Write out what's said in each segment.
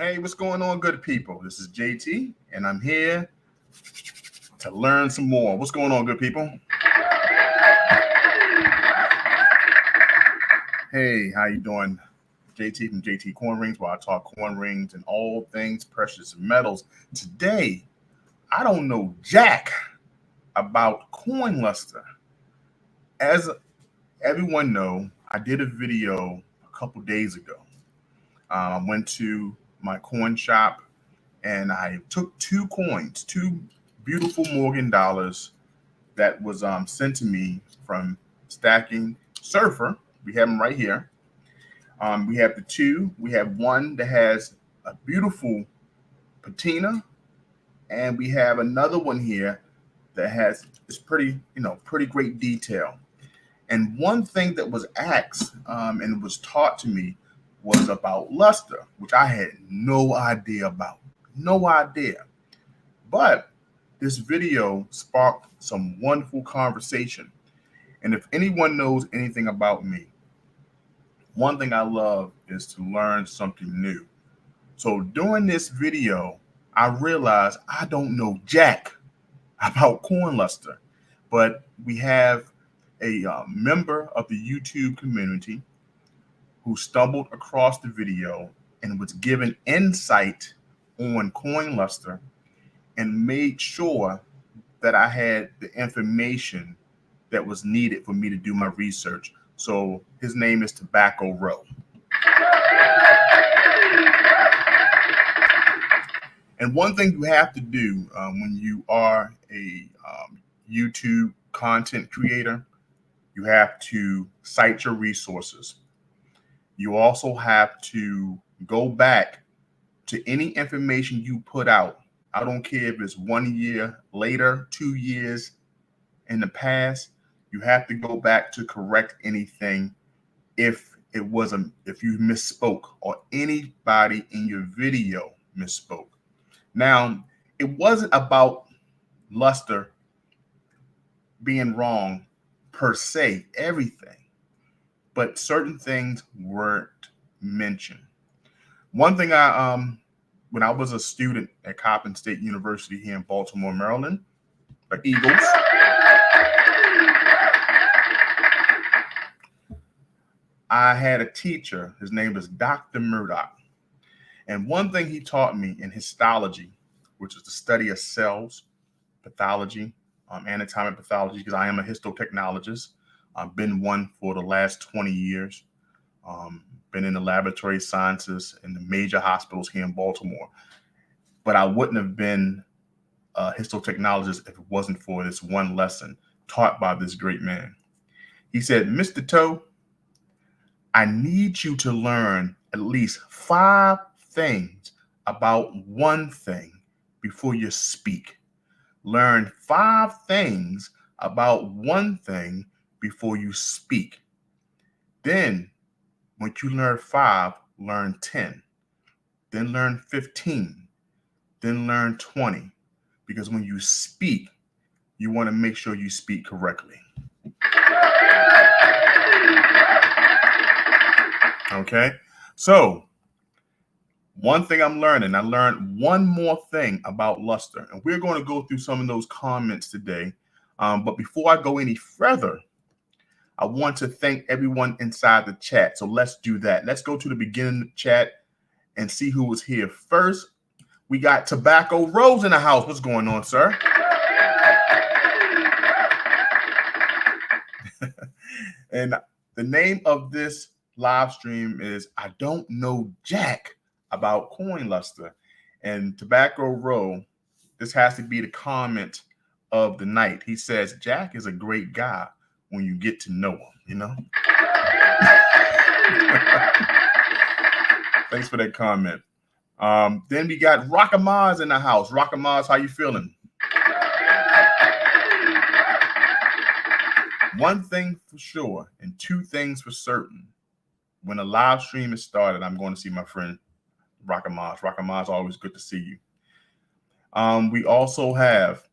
Hey, what's going on, good people? This is JT, and I'm here to learn some more. What's going on, good people? Hey, how you doing? JT from JTCoinRings, where I talk coin rings and all things precious metals. Today, I don't know jack about coin luster. As everyone know, I did a video a couple days ago. I went to my coin shop and I took two coins, two beautiful Morgan dollars that was sent to me from Stacking Surfer. We have them right here. We have the two. We have one that has a beautiful patina, and we have another one here that has this pretty great detail. And one thing that was asked and was taught to me was about luster, which I had no idea about. No idea. But this video sparked some wonderful conversation. And if anyone knows anything about me, one thing I love is to learn something new. So during this video, I realized I don't know jack about coin luster, but we have a member of the YouTube community who stumbled across the video and was given insight on coin luster and made sure that I had the information that was needed for me to do my research. So his name is Tobacco Row. And one thing you have to do when you are a YouTube content creator, you have to cite your resources. You also have to go back to any information you put out. I don't care if it's 1 year later, 2 years in the past, you have to go back to correct anything if you misspoke or anybody in your video misspoke. Now, it wasn't about luster being wrong per se, everything, but certain things weren't mentioned. One thing when I was a student at Coppin State University here in Baltimore, Maryland, the Eagles, I had a teacher. His name was Dr. Murdoch. And one thing he taught me in histology, which is the study of cells, pathology, anatomic pathology, because I am a histotechnologist. I've been one for the last 20 years. Been in the laboratory sciences in the major hospitals here in Baltimore. But I wouldn't have been a histotechnologist if it wasn't for this one lesson taught by this great man. He said, Mr. Toe, I need you to learn at least 5 things about one thing before you speak. Learn 5 things about one thing before you speak. Then, once you learn 5, learn 10. Then learn 15. Then learn 20. Because when you speak, you want to make sure you speak correctly. Okay? So, one thing I'm learning, I learned one more thing about luster. And we're going to go through some of those comments today. But before I go any further, I want to thank everyone inside the chat. So let's do that. Let's go to the beginning of the chat and see who was here first. We got Tobacco Rose in the house. What's going on, sir? And the name of this live stream is I Don't Know Jack About Coin Luster. And Tobacco Row, this has to be the comment of the night. He says, Jack is a great guy when you get to know him, you know? Thanks for that comment. Then we got Rockamaz in the house. Rockamaz, how you feeling? One thing for sure and 2 things for certain. When a live stream is started, I'm going to see my friend Rockamaz. Rockamaz, always good to see you. We also have,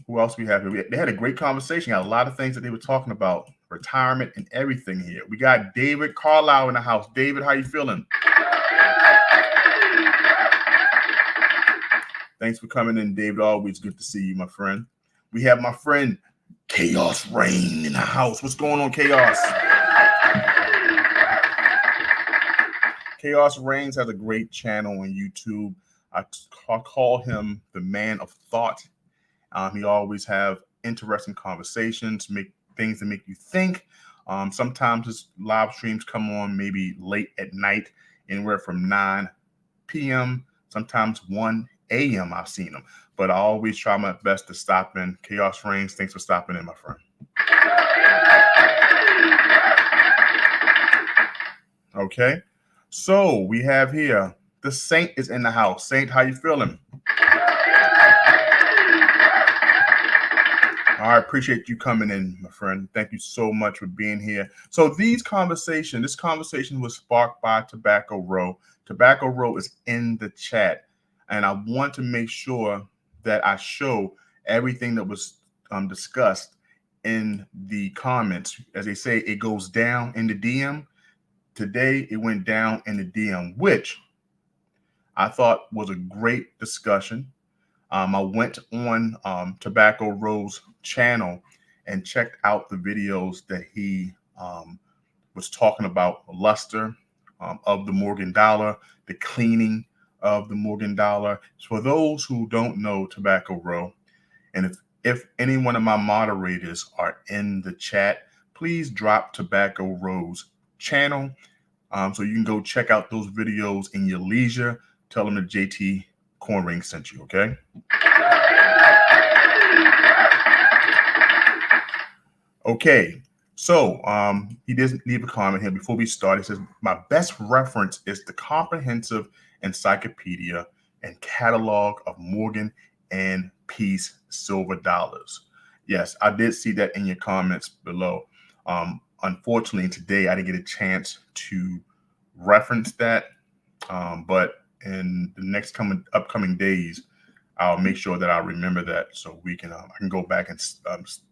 who else we have here? They had a great conversation. Got a lot of things that they were talking about, retirement and everything here. We got David Carlisle in the house. David, how you feeling? Thanks for coming in, David. Always good to see you, my friend. We have my friend Chaos Rain in the house. What's going on, Chaos? Chaos Reigns has a great channel on YouTube. I call him the man of thought. He always have interesting conversations, make things that make you think. Sometimes his live streams come on maybe late at night, anywhere from 9 p.m., sometimes 1 a.m. I've seen him. But I always try my best to stop in. Chaos Reigns, thanks for stopping in, my friend. Okay. So we have here, the Saint is in the house. Saint, how you feeling? I appreciate you coming in, my friend. Thank you so much for being here. So this conversation was sparked by Tobacco Row. Tobacco Row is in the chat, and I want to make sure that I show everything that was discussed in the comments. As they say, it goes down in the DM. Today, it went down in the DM, which I thought was a great discussion. I went on Tobacco Row's channel and checked out the videos that he was talking about luster of the Morgan dollar, the cleaning of the Morgan dollar. For those who don't know Tobacco Row, and if any one of my moderators are in the chat, please drop Tobacco Row's channel so you can go check out those videos in your leisure. Tell them that JTCoinRings sent you, okay? Okay, so he doesn't leave a comment here before we start. He says, my best reference is the comprehensive encyclopedia and catalog of Morgan and Peace silver dollars. Yes, I did see that in your comments below. Unfortunately, today I didn't get a chance to reference that, but in the next upcoming days, I'll make sure that I remember that so we can I can go back and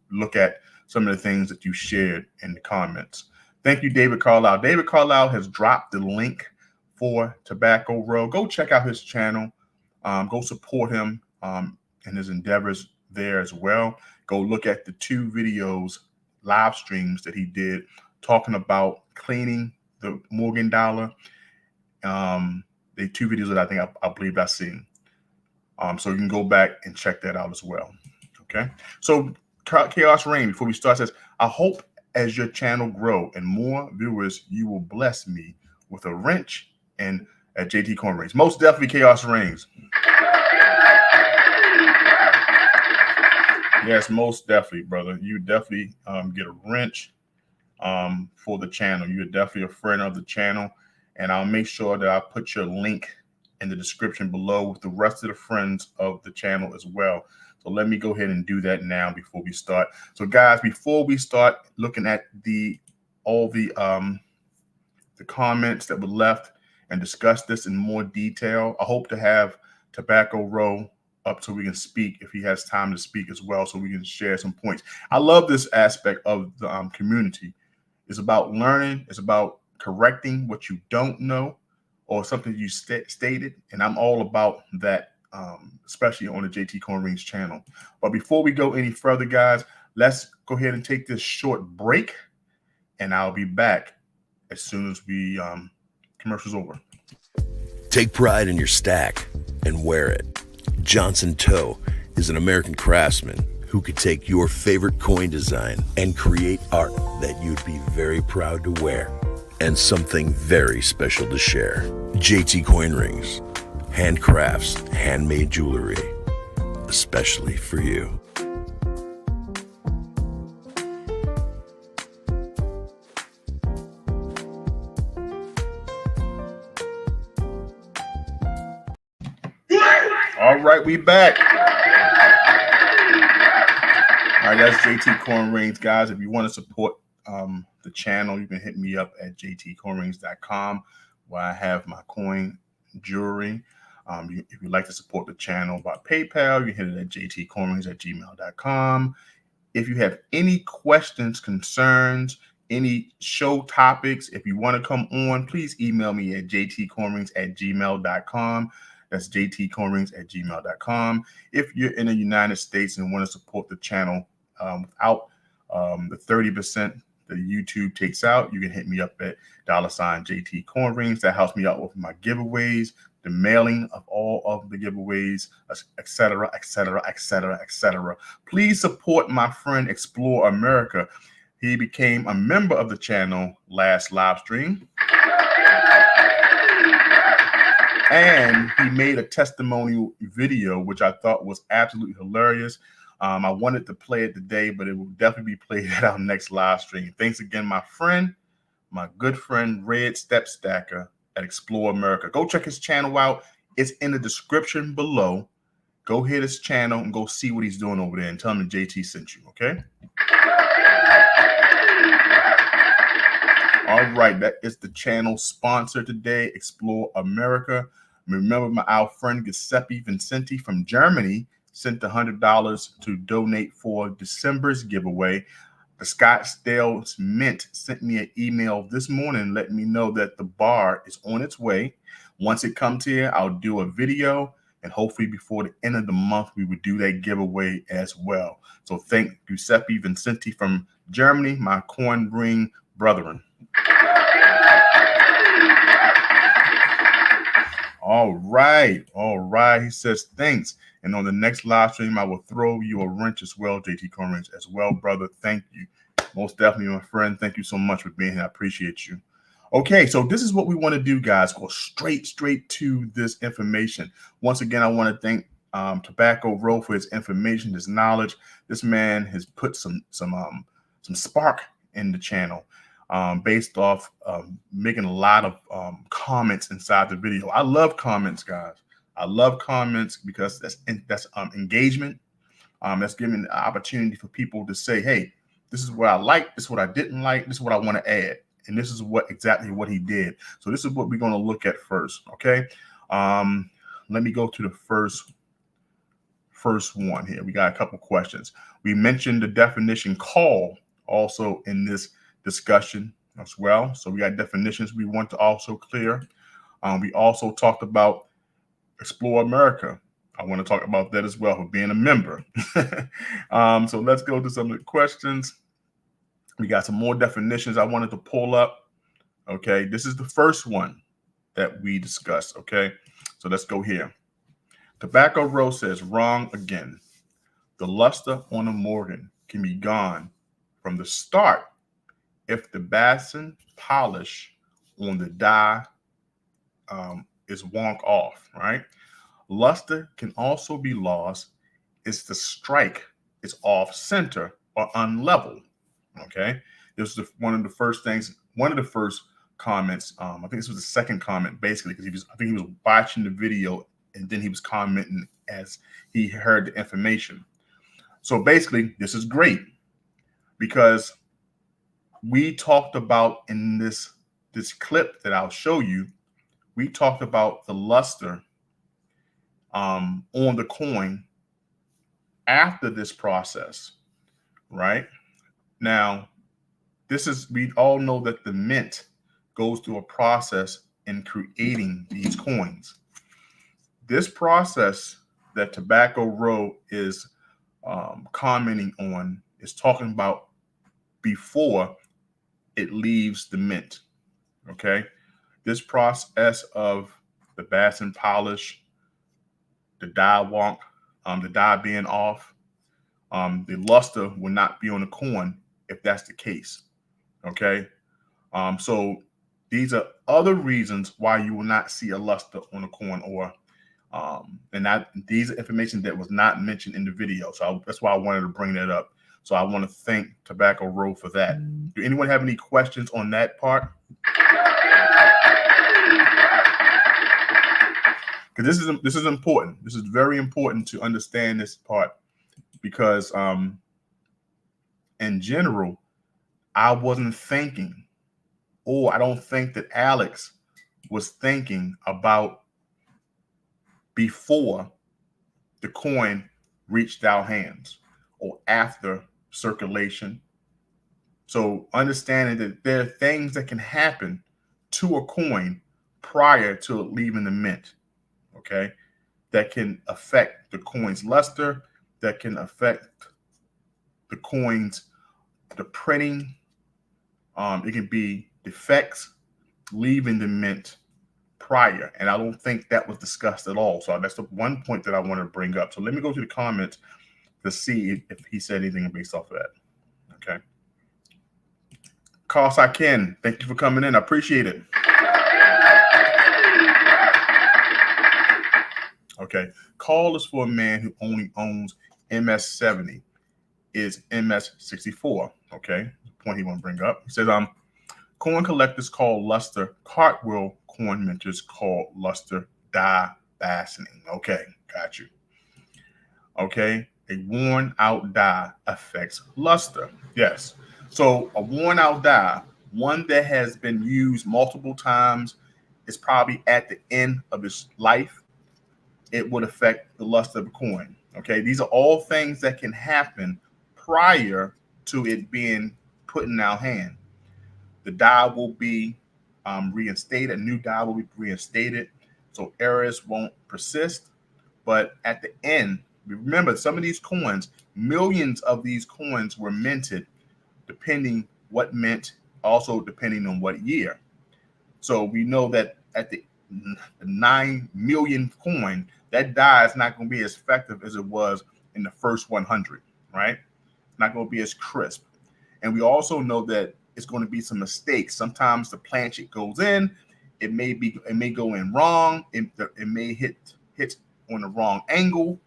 look at some of the things that you shared in the comments. Thank you, David Carlisle. David Carlisle has dropped the link for Tobacco Row. Go check out his channel. Go support him in his endeavors there as well. Go look at the 2 videos, live streams that he did talking about cleaning the Morgan dollar. The 2 videos that I believe I've seen. So you can go back and check that out as well. Okay. So Chaos Rain, before we start, says, I hope as your channel grow and more viewers, you will bless me with a wrench and at JTCoinRings. Most definitely, Chaos Reigns. Yes, most definitely, brother. You definitely get a wrench for the channel. You're definitely a friend of the channel. And I'll make sure that I put your link in the description below with the rest of the friends of the channel as well. So let me go ahead and do that now before we start. So guys, before we start looking at all the comments that were left and discuss this in more detail, I hope to have Tobacco Row up so we can speak if he has time to speak as well, so we can share some points. I love this aspect of the community. It's about learning. It's about correcting what you don't know or something you stated. And I'm all about that, especially on the JTCoinRings channel. But before we go any further, guys, let's go ahead and take this short break, and I'll be back as soon as we commercial's over. Take pride in your stack and wear it. Johnson Toe is an American craftsman who could take your favorite coin design and create art that you'd be very proud to wear and something very special to share. JTCoinRings, handcrafts, handmade jewelry, especially for you. All right, we back. All right, that's JTCoinRings, guys. If you want to support the channel, you can hit me up at JTCoinRings.com, where I have my coin jewelry. If you'd like to support the channel by PayPal, you can hit it at JTCoinRings@gmail.com. If you have any questions, concerns, any show topics, if you want to come on, please email me at JTCoinRings@gmail.com. That's JTCoinRings@gmail.com. If you're in the United States and want to support the channel without the 30% that YouTube takes out, you can hit me up at $JTCoinRings. That helps me out with my giveaways, the mailing of all of the giveaways, etc., etc., etc., etc. Please support my friend Explore America. He became a member of the channel last live stream. And he made a testimonial video, which I thought was absolutely hilarious. I wanted to play it today, but it will definitely be played at our next live stream. Thanks again, my friend, my good friend, Red Step Stacker at Explore America. Go check his channel out. It's in the description below. Go hit his channel and go see what he's doing over there and tell him that JT sent you, okay? All right, that is the channel sponsor today, Explore America. Remember, our friend Giuseppe Vincenti from Germany sent $100 to donate for December's giveaway. The Scottsdale Mint sent me an email this morning letting me know that the bar is on its way. Once it comes here, I'll do a video, and hopefully before the end of the month, we would do that giveaway as well. So thank Giuseppe Vincenti from Germany, my coin ring brethren. All right. He says thanks. And on the next live stream, I will throw you a wrench as well, JTCoinRings as well, brother. Thank you. Most definitely, my friend. Thank you so much for being here. I appreciate you. Okay, so this is what we want to do, guys. Go straight to this information. Once again, I want to thank Tobacco Road for his information, his knowledge. This man has put some spark in the channel. Based off making a lot of comments inside the video. I love comments, guys. I love comments because that's engagement. That's giving the opportunity for people to say, hey, this is what I like, this is what I didn't like, this is what I want to add. And this is exactly what he did. So this is what we're going to look at first, okay? Let me go to the first one here. We got a couple questions. We mentioned the definition call also in this discussion as well. So we got definitions we want to also clear. We also talked about Explore America. I want to talk about that as well for being a member. So let's go to some of the questions. We got some more definitions I wanted to pull up. Okay, this is the first one that we discussed. Okay, so let's go here. Tobacco Row says wrong again. The luster on a Morgan can be gone from the start if the basin polish on the die is wonk off, right? Luster can also be lost if the strike is off center or unlevel. Okay, this was one of the first comments. I think this was the second comment, basically, because I think he was watching the video and then he was commenting as he heard the information. So basically, this is great because we talked about in this clip that I'll show you, we talked about the luster on the coin after this process, right? Now, we all know that the mint goes through a process in creating these coins. This process that Tobacco Row is commenting on is talking about before it leaves the mint, okay? This process of the basin polish, the die wonk, the die being off, the luster will not be on the coin if that's the case, okay? So these are other reasons why you will not see a luster on a coin, or these are information that was not mentioned in the video. So that's why I wanted to bring that up. So I want to thank Tobacco Row for that. Do anyone have any questions on that part? Because this is important. This is very important to understand this part, because in general, I wasn't thinking, or I don't think that Alex was thinking about before the coin reached our hands or after circulation. So understanding that there are things that can happen to a coin prior to it leaving the mint. okay, that can affect the coin's luster, that can affect the coin's, the printing. It can be defects leaving the mint prior. And I don't think that was discussed at all. So that's the one point that I want to bring up. So let me go to the comments to see if he said anything based off of that. Okay. Carl Ken, thank you for coming in. I appreciate it. Okay. Call is for a man who only owns MS70, is MS64. Okay. The point he want to bring up. He says, coin collectors call luster, cartwheel coin minters call luster die fastening. Okay, got you. Okay, a worn out die affects luster. Yes. So a worn out die, one that has been used multiple times, is probably at the end of its life. It would affect the luster of the coin. Okay, these are all things that can happen prior to it being put in our hand. The die will be reinstated. A new die will be reinstated, so errors won't persist. But at the end, remember, some of these coins, millions of these coins were minted, depending what mint, also depending on what year. So we know that at the 9 million coin, that die is not going to be as effective as it was in the first 100, right? Not going to be as crisp. And we also know that it's going to be some mistakes. Sometimes the planchet goes in, it may go in wrong, it may hit on the wrong angle.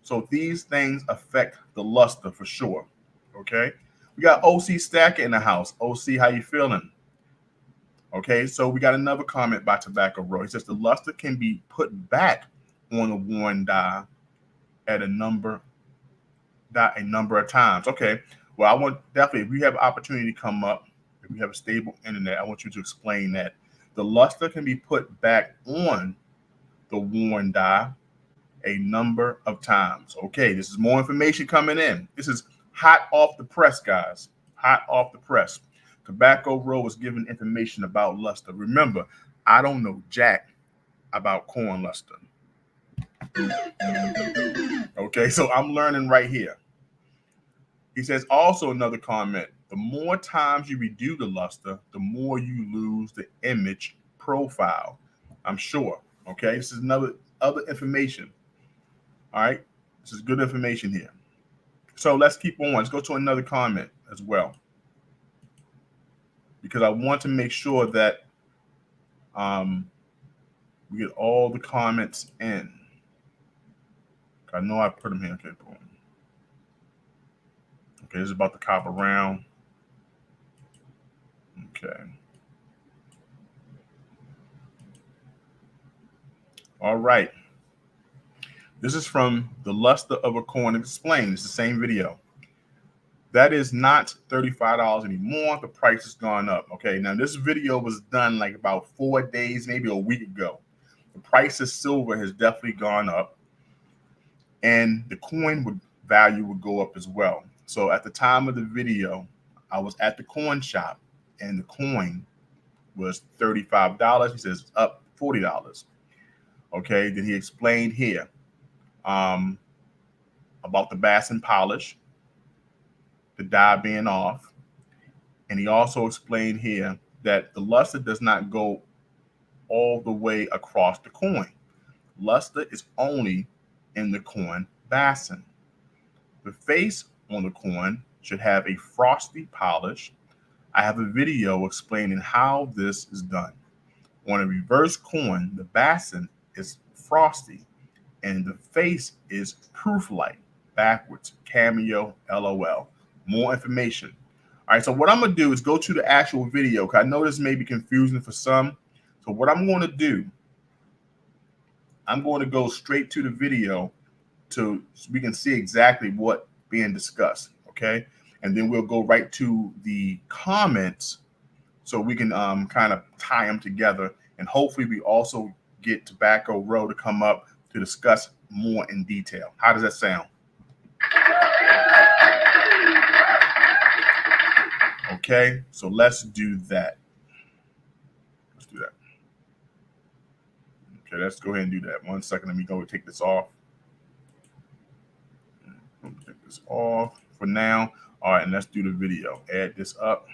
So these things affect the luster for sure. Okay, we got OC Stacker in the house. OC, how you feeling? Okay, so we got another comment by Tobacco Road. He says the luster can be put back on a worn die at a number of times. Okay, well, I want definitely, if we have an opportunity to come up, if we have a stable internet, I want you to explain that the luster can be put back on the worn die a number of times. Okay, this is more information coming in. This is hot off the press, guys. Hot off the press. Tobacco Row was giving information about luster. Remember, I don't know jack about corn luster. Okay, so I'm learning right here. He says also another comment, the more times you redo the luster, the more you lose the image profile. I'm sure. Okay, this is other information. All right, this is good information here. So let's keep on. Let's go to another comment as well, because I want to make sure that we get all the comments in. I know I put them here. Okay, boom. Okay, this is about the copper round. Okay. All right. This is from the luster of a coin explained. It's the same video. That is not $35 anymore. The price has gone up. Okay, now this video was done like about 4 days, maybe a week ago. The price of silver has definitely gone up, and the coin value would go up as well. So at the time of the video, I was at the coin shop, and the coin was $35. He says up $40. Okay, then he explained here about the basin polish, the die being off. And he also explained here that the luster does not go all the way across the coin. Luster is only in the coin basin. The face on the coin should have a frosty polish. I have a video explaining how this is done. On a reverse coin, the basin is frosty and the face is proof-like, backwards, cameo, LOL. More information. All right, so what I'm going to do is go to the actual video, because I know this may be confusing for some. So what I'm going to do, I'm going to go straight to the video so we can see exactly what being discussed, okay? And then we'll go right to the comments so we can kind of tie them together. And hopefully we also get Tobacco Row to come up to discuss more in detail. How does that sound? Okay, so let's do that. Let's do that. Okay, let's go ahead and do that. 1 second. Let me go take this off. Take this off for now. All right, and let's do the video. Add this up.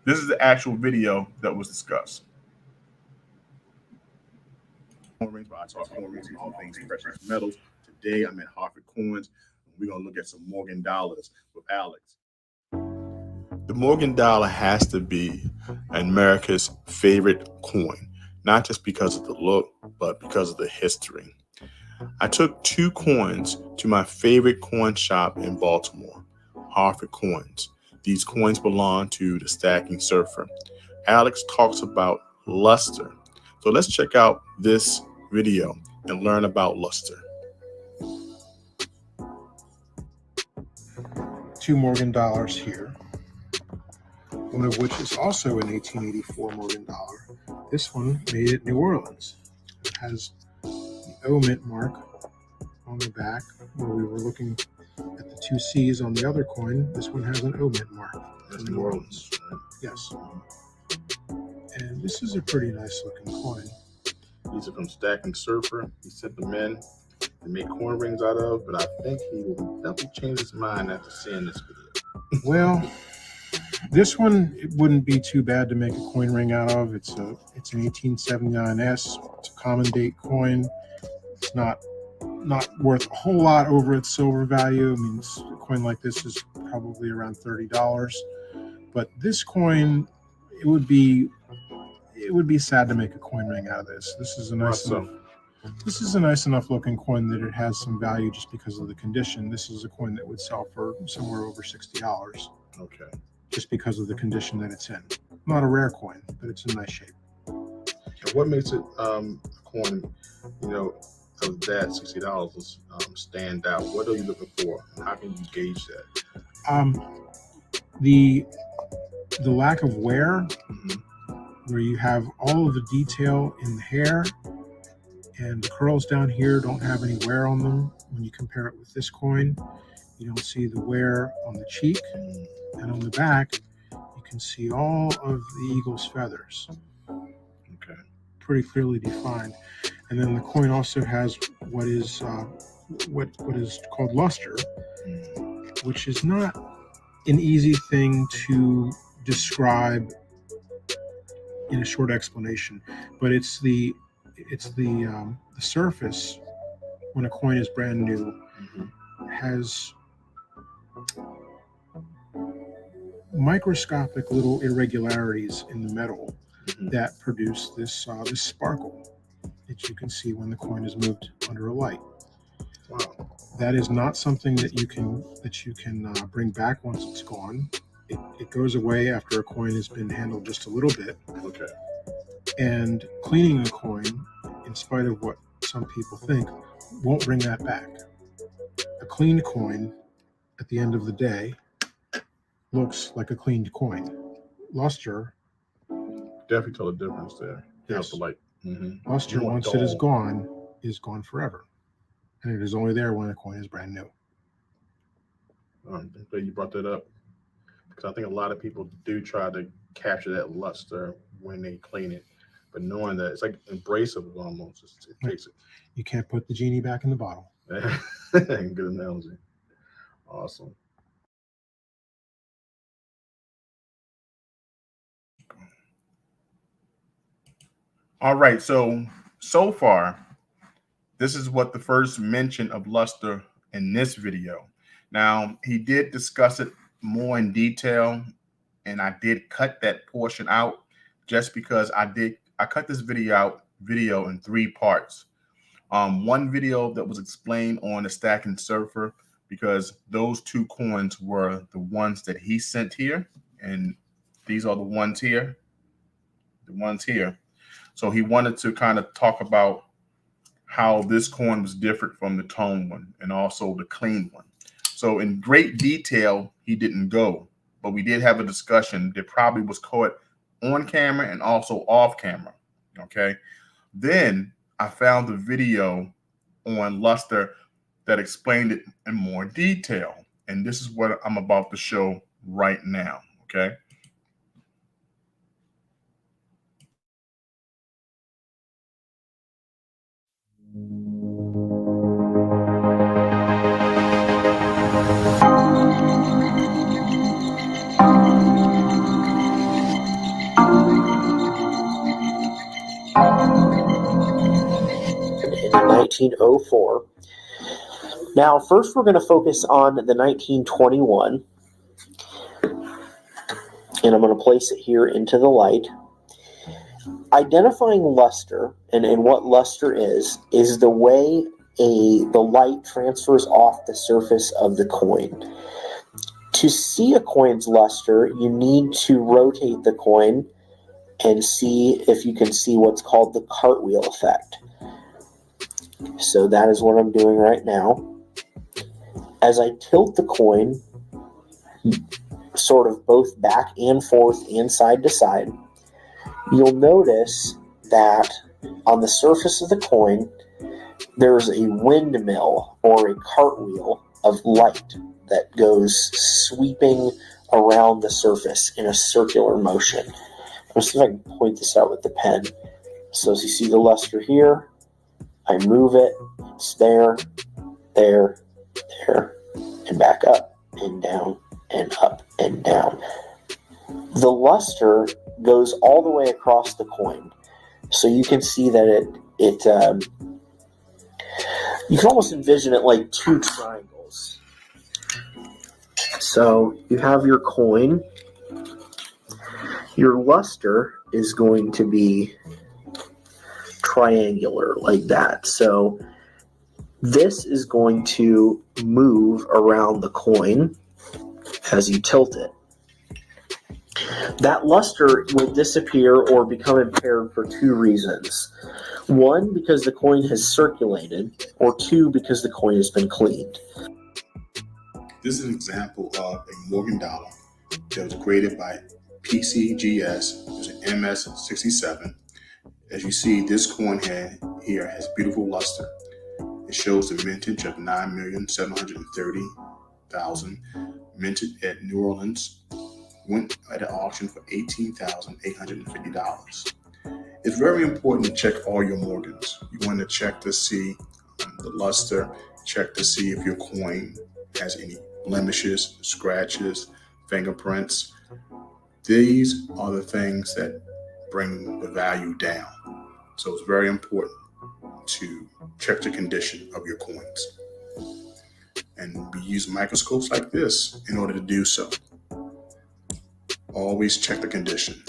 This is the actual video that was discussed. Coinrings, where I talk coinrings and all things precious metals. Today I'm at Hartford Coins. We're gonna look at some Morgan dollars with Alex. The Morgan dollar has to be America's favorite coin, not just because of the look, but because of the history. I took 2 coins to my favorite coin shop in Baltimore, Hartford Coins. These coins belong to the Stacking Surfer. Alex talks about luster. So let's check out this video and learn about luster. 2 Morgan dollars here, one of which is also an 1884 Morgan dollar. This one made at New Orleans. It has the O mint mark on the back where we were looking at the 2 C's on the other coin. This one has an O mint mark. That's New Orleans. Yes. And this is a pretty nice looking coin. These are from Stacking Surfer. He sent them in to make coin rings out of, but I think he will definitely change his mind after seeing this video. Well, this one, it wouldn't be too bad to make a coin ring out of. It's an 1879S. It's a common date coin. It's not worth a whole lot over its silver value. I mean, a coin like this is probably around $30. But this coin, it would be sad to make a coin ring out of this. This is a nice enough looking coin that it has some value just because of the condition. This is a coin that would sell for somewhere over $60. Okay. Just because of the condition that it's in. Not a rare coin, but it's in nice shape. And what makes it a coin, of that $60 stand out? What are you looking for? And how can you gauge that? The lack of wear, where you have all of the detail in the hair, and the curls down here don't have any wear on them. When you compare it with this coin, you don't see the wear on the cheek, and on the back, you can see all of the eagle's feathers. Okay. Pretty clearly defined. And then the coin also has what is called luster, which is not an easy thing to describe in a short explanation, but it's the surface when a coin is brand new has microscopic little irregularities in the metal that produce this sparkle that you can see when the coin is moved under a light. Wow. That is not something that you can bring back once it's gone. It goes away after a coin has been handled just a little bit. Okay. And cleaning a coin, in spite of what some people think, won't bring that back. A cleaned coin, at the end of the day, looks like a cleaned coin. Luster, definitely tell the difference there. Yes. The light. Luster, once it is gone forever. And it is only there when a coin is brand new. I'm glad you brought that up, because I think a lot of people do try to capture that luster when they clean it, but knowing that it's like embraceable almost. It takes it. You can't put the genie back in the bottle. Good analogy. Awesome. All right, so far, this is what the first mention of luster in this video. Now, he did discuss it more in detail, and I did cut that portion out just because I cut this video in 3 parts. One video that was explained on the Stacking Surfer, because those 2 coins were the ones that he sent here, and these are the ones here. So he wanted to kind of talk about how this coin was different from the tone one and also the clean one. So in great detail, he didn't go, but we did have a discussion that probably was caught on camera and also off camera. Okay. Then I found the video on luster that explained it in more detail. And this is what I'm about to show right now. Okay. in 1904. Now, first we're going to focus on the 1921, and I'm going to place it here into the light. Identifying luster, and what luster is the way the light transfers off the surface of the coin. To see a coin's luster, you need to rotate the coin and see if you can see what's called the cartwheel effect. So that is what I'm doing right now. As I tilt the coin, sort of both back and forth and side to side, you'll notice that on the surface of the coin, there's a windmill or a cartwheel of light that goes sweeping around the surface in a circular motion. Let's see if I can point this out with the pen. So as you see the luster here, I move it, it's there, there, there, and back up and down and up and down. The luster goes all the way across the coin. So you can see that you can almost envision it like two triangles. So you have your coin. Your luster is going to be triangular like that. So this is going to move around the coin as you tilt it. That luster will disappear or become impaired for two reasons. One, because the coin has circulated, or two, because the coin has been cleaned. This is an example of a Morgan dollar that was created by PCGS. It was an MS-67. As you see, this coin here has beautiful luster. It shows the mintage of 9,730,000, minted at New Orleans, went at an auction for $18,850. It's very important to check all your Morgans. You want to check to see the luster, check to see if your coin has any blemishes, scratches, fingerprints. These are the things that bring the value down. So it's very important to check the condition of your coins. And we use microscopes like this in order to do so. Always check the condition.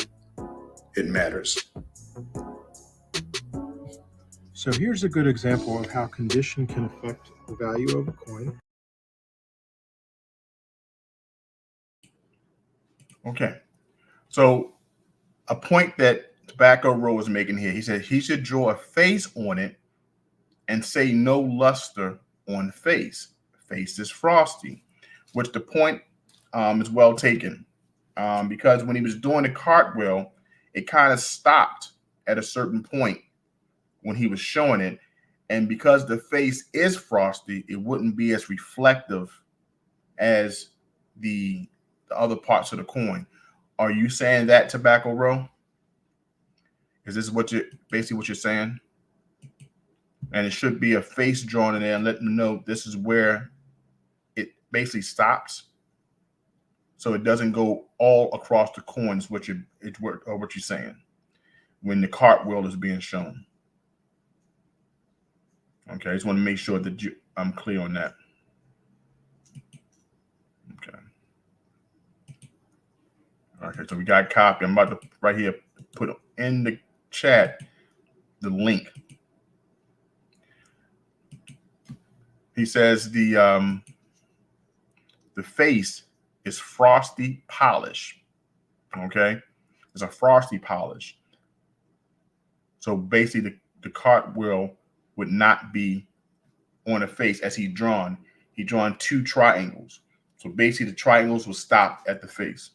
It matters. So here's a good example of how condition can affect the value of a coin. Okay. So a point that Tobacco Row was making here, he said he should draw a face on it and say no luster on face. Face is frosty, which the point is well taken. Because when he was doing the cartwheel, it kind of stopped at a certain point when he was showing it. And because the face is frosty, it wouldn't be as reflective as the other parts of the coin. Are you saying that, Tobacco Row? Is this what you're saying? And it should be a face drawn in there and let them know this is where it basically stops. So it doesn't go all across the coins, what you're saying when the cartwheel is being shown. Okay, I just want to make sure that I'm clear on that. Okay. Okay, so we got a copy. I'm about to right here put in the chat the link. He says the face is frosty polish. Okay, it's a frosty polish. So basically, the cartwheel would not be on the face as he drawn two triangles. So basically, the triangles will stop at the face.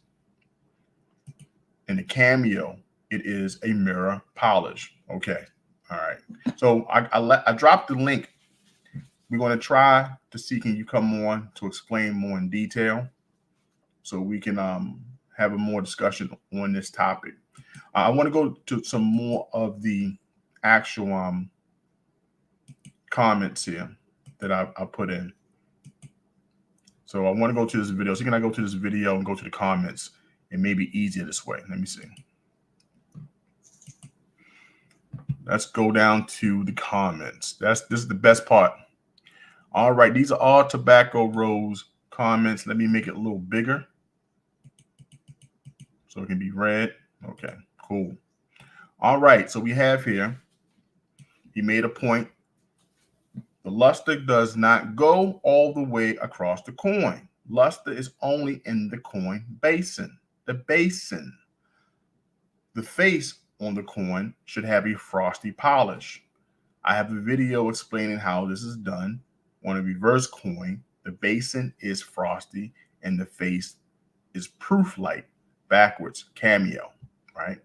In the cameo, it is a mirror polish. Okay, all right. So I dropped the link. We're going to try to see, can you come on to explain more in detail so we can have a more discussion on this topic. I want to go to some more of the actual comments here that I put in. So I want to go to this video. So can I go to this video and go to the comments? It may be easier this way. Let me see. Let's go down to the comments. This is the best part. All right, these are all Tobacco Rose comments. Let me make it a little bigger so it can be read. Okay, cool. All right, so we have here, he made a point. The luster does not go all the way across the coin. Luster is only in the coin basin. The basin. The face on the coin should have a frosty polish. I have a video explaining how this is done. On a reverse coin, the basin is frosty and the face is proof light, backwards, cameo, right?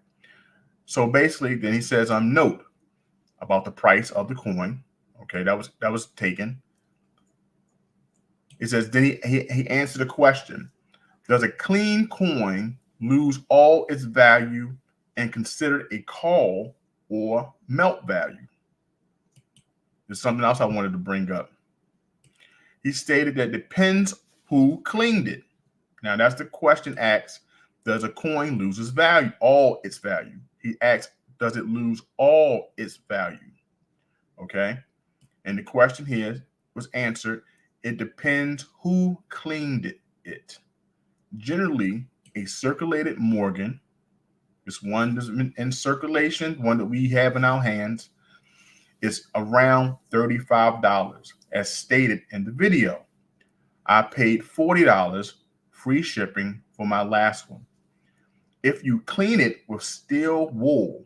So basically, then he says, note about the price of the coin. Okay, that was taken. It says, then he answered the question, does a clean coin lose all its value and considered a call or melt value? There's something else I wanted to bring up. He stated that depends who cleaned it. Now that's the question asked, does a coin lose its value, all its value? He asked, does it lose all its value? Okay. And the question here was answered, it depends who cleaned it. Generally, a circulated Morgan, this one that's in circulation, one that we have in our hands, is around $35, as stated in the video. I paid $40 free shipping for my last one. If you clean it with steel wool,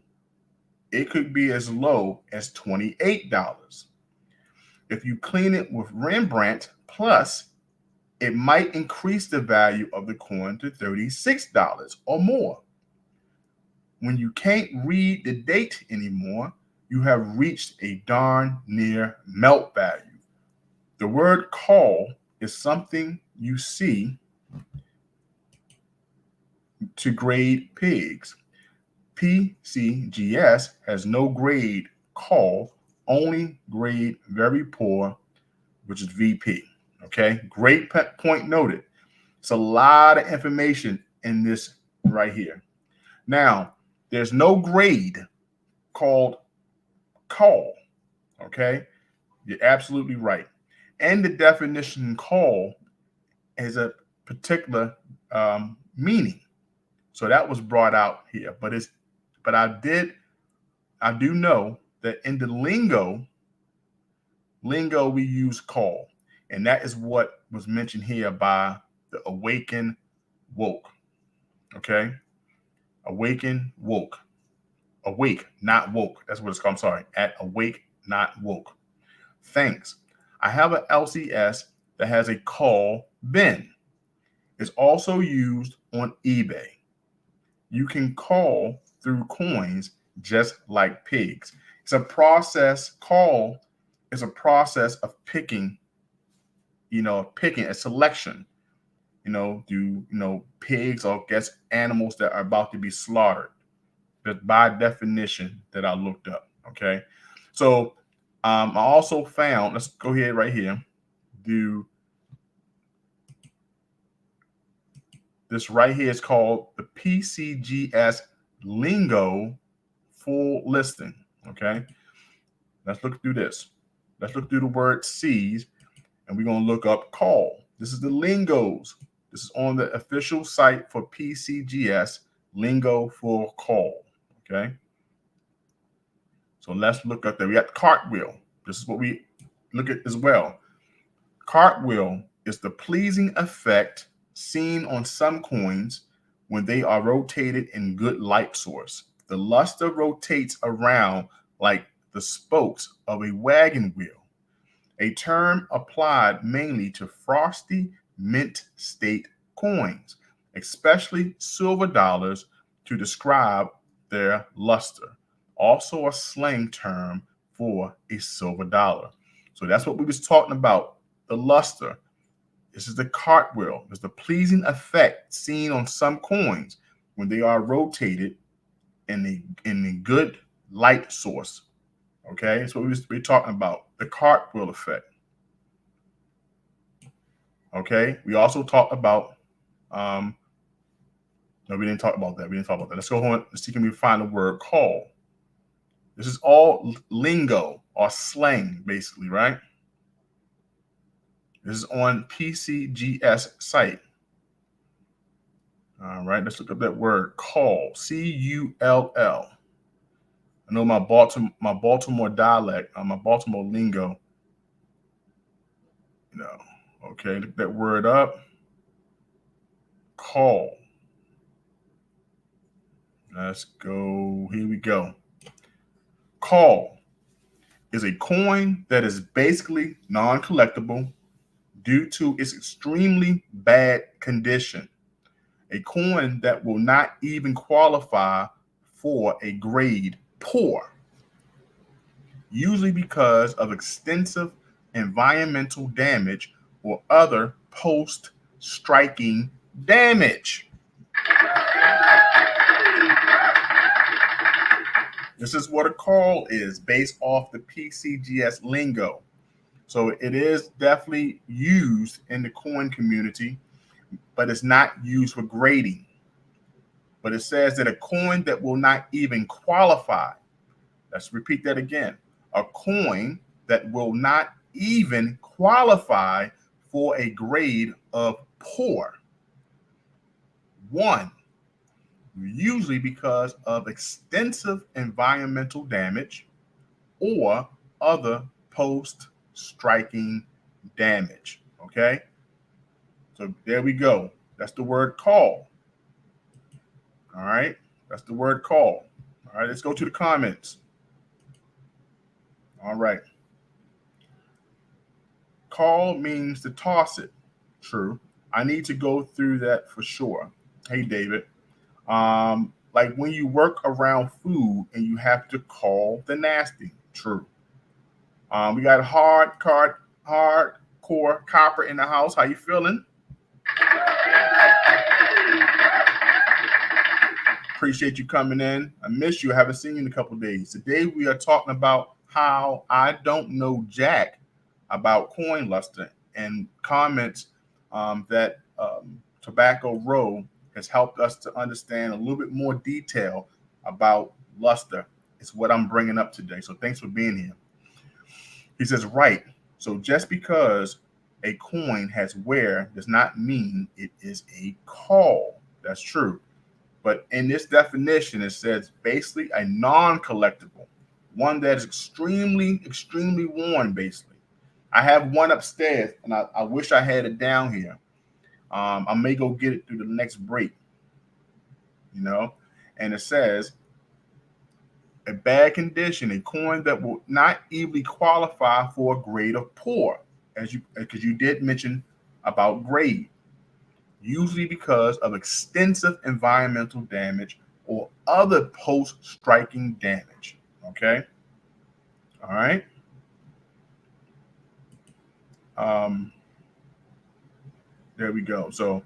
it could be as low as $28. If you clean it with Rembrandt Plus, it might increase the value of the coin to $36 or more. When you can't read the date anymore, you have reached a darn near melt value. The word call is something you see to grade pigs. PCGS has no grade call, only grade very poor, which is VP. Okay, great point noted. It's a lot of information in this right here. Now, there's no grade called call. Okay, you're absolutely right. And the definition call has a particular meaning. So that was brought out here. But I do know that in the lingo we use call. And that is what was mentioned here by the awaken woke. Okay? Awaken woke. Awake, not woke. That's what it's called. I'm sorry. At awake, not woke. Thanks. I have an LCS that has a call bin. It's also used on eBay. You can call through coins just like pigs. It's a process. Call is a process of picking, picking a selection. Pigs or animals that are about to be slaughtered. That by definition that I looked up. Okay. So I also found, let's go ahead right here, do this right here is called the PCGS lingo full listing. Okay. Let's look through this. Let's look through the word C's and we're going to look up call. This is the lingos. This is on the official site for PCGS lingo for call. Okay. So let's look at that. We got cartwheel. This is what we look at as well. Cartwheel is the pleasing effect seen on some coins when they are rotated in good light source. The luster rotates around like the spokes of a wagon wheel, a term applied mainly to frosty mint state coins, especially silver dollars, to describe their luster. Also a slang term for a silver dollar. So that's what we was talking about, the luster. This is the cartwheel. It's the pleasing effect seen on some coins when they are rotated in a good light source. Okay, that's what we're talking about, the cartwheel effect. Okay, we also talked about, no, we didn't talk about that. Let's go on. Let's see, can we find the word call? This is all lingo or slang, basically, right? This is on PCGS site. All right, let's look up that word call. C-U-L-L. I know my Baltimore dialect, my Baltimore lingo. Okay, look that word up. Call. Let's go. Here we go. Call is a coin that is basically non-collectible due to its extremely bad condition. A coin that will not even qualify for a grade poor, usually because of extensive environmental damage or other post-striking damage. This is what a call is based off the PCGS lingo. So it is definitely used in the coin community, but it's not used for grading. But it says that a coin that will not even qualify, let's repeat that again, a coin that will not even qualify for a grade of poor. One, usually because of extensive environmental damage or other post-striking damage. Okay, so there we go. That's the word call. All right, that's the word call. All right, let's go to the comments. All right. Call means to toss it. True. I need to go through that for sure. Hey, David. Like when you work around food and you have to call the nasty. True. We got hardcore copper in the house. How you feeling? Appreciate you coming in. I miss you. I haven't seen you in a couple of days. Today we are talking about how I don't know jack about coin luster, and comments that Tobacco Row has helped us to understand a little bit more detail about luster. It's what I'm bringing up today. So thanks for being here. He says, right. So just because a coin has wear does not mean it is a call. That's true. But in this definition, it says basically a non-collectible, one that is extremely, extremely worn, basically. I have one upstairs, and I wish I had it down here. I may go get it through the next break, and it says a bad condition, a coin that will not even qualify for a grade of poor, because you did mention about grade, usually because of extensive environmental damage or other post-striking damage. Okay. All right. There we go. So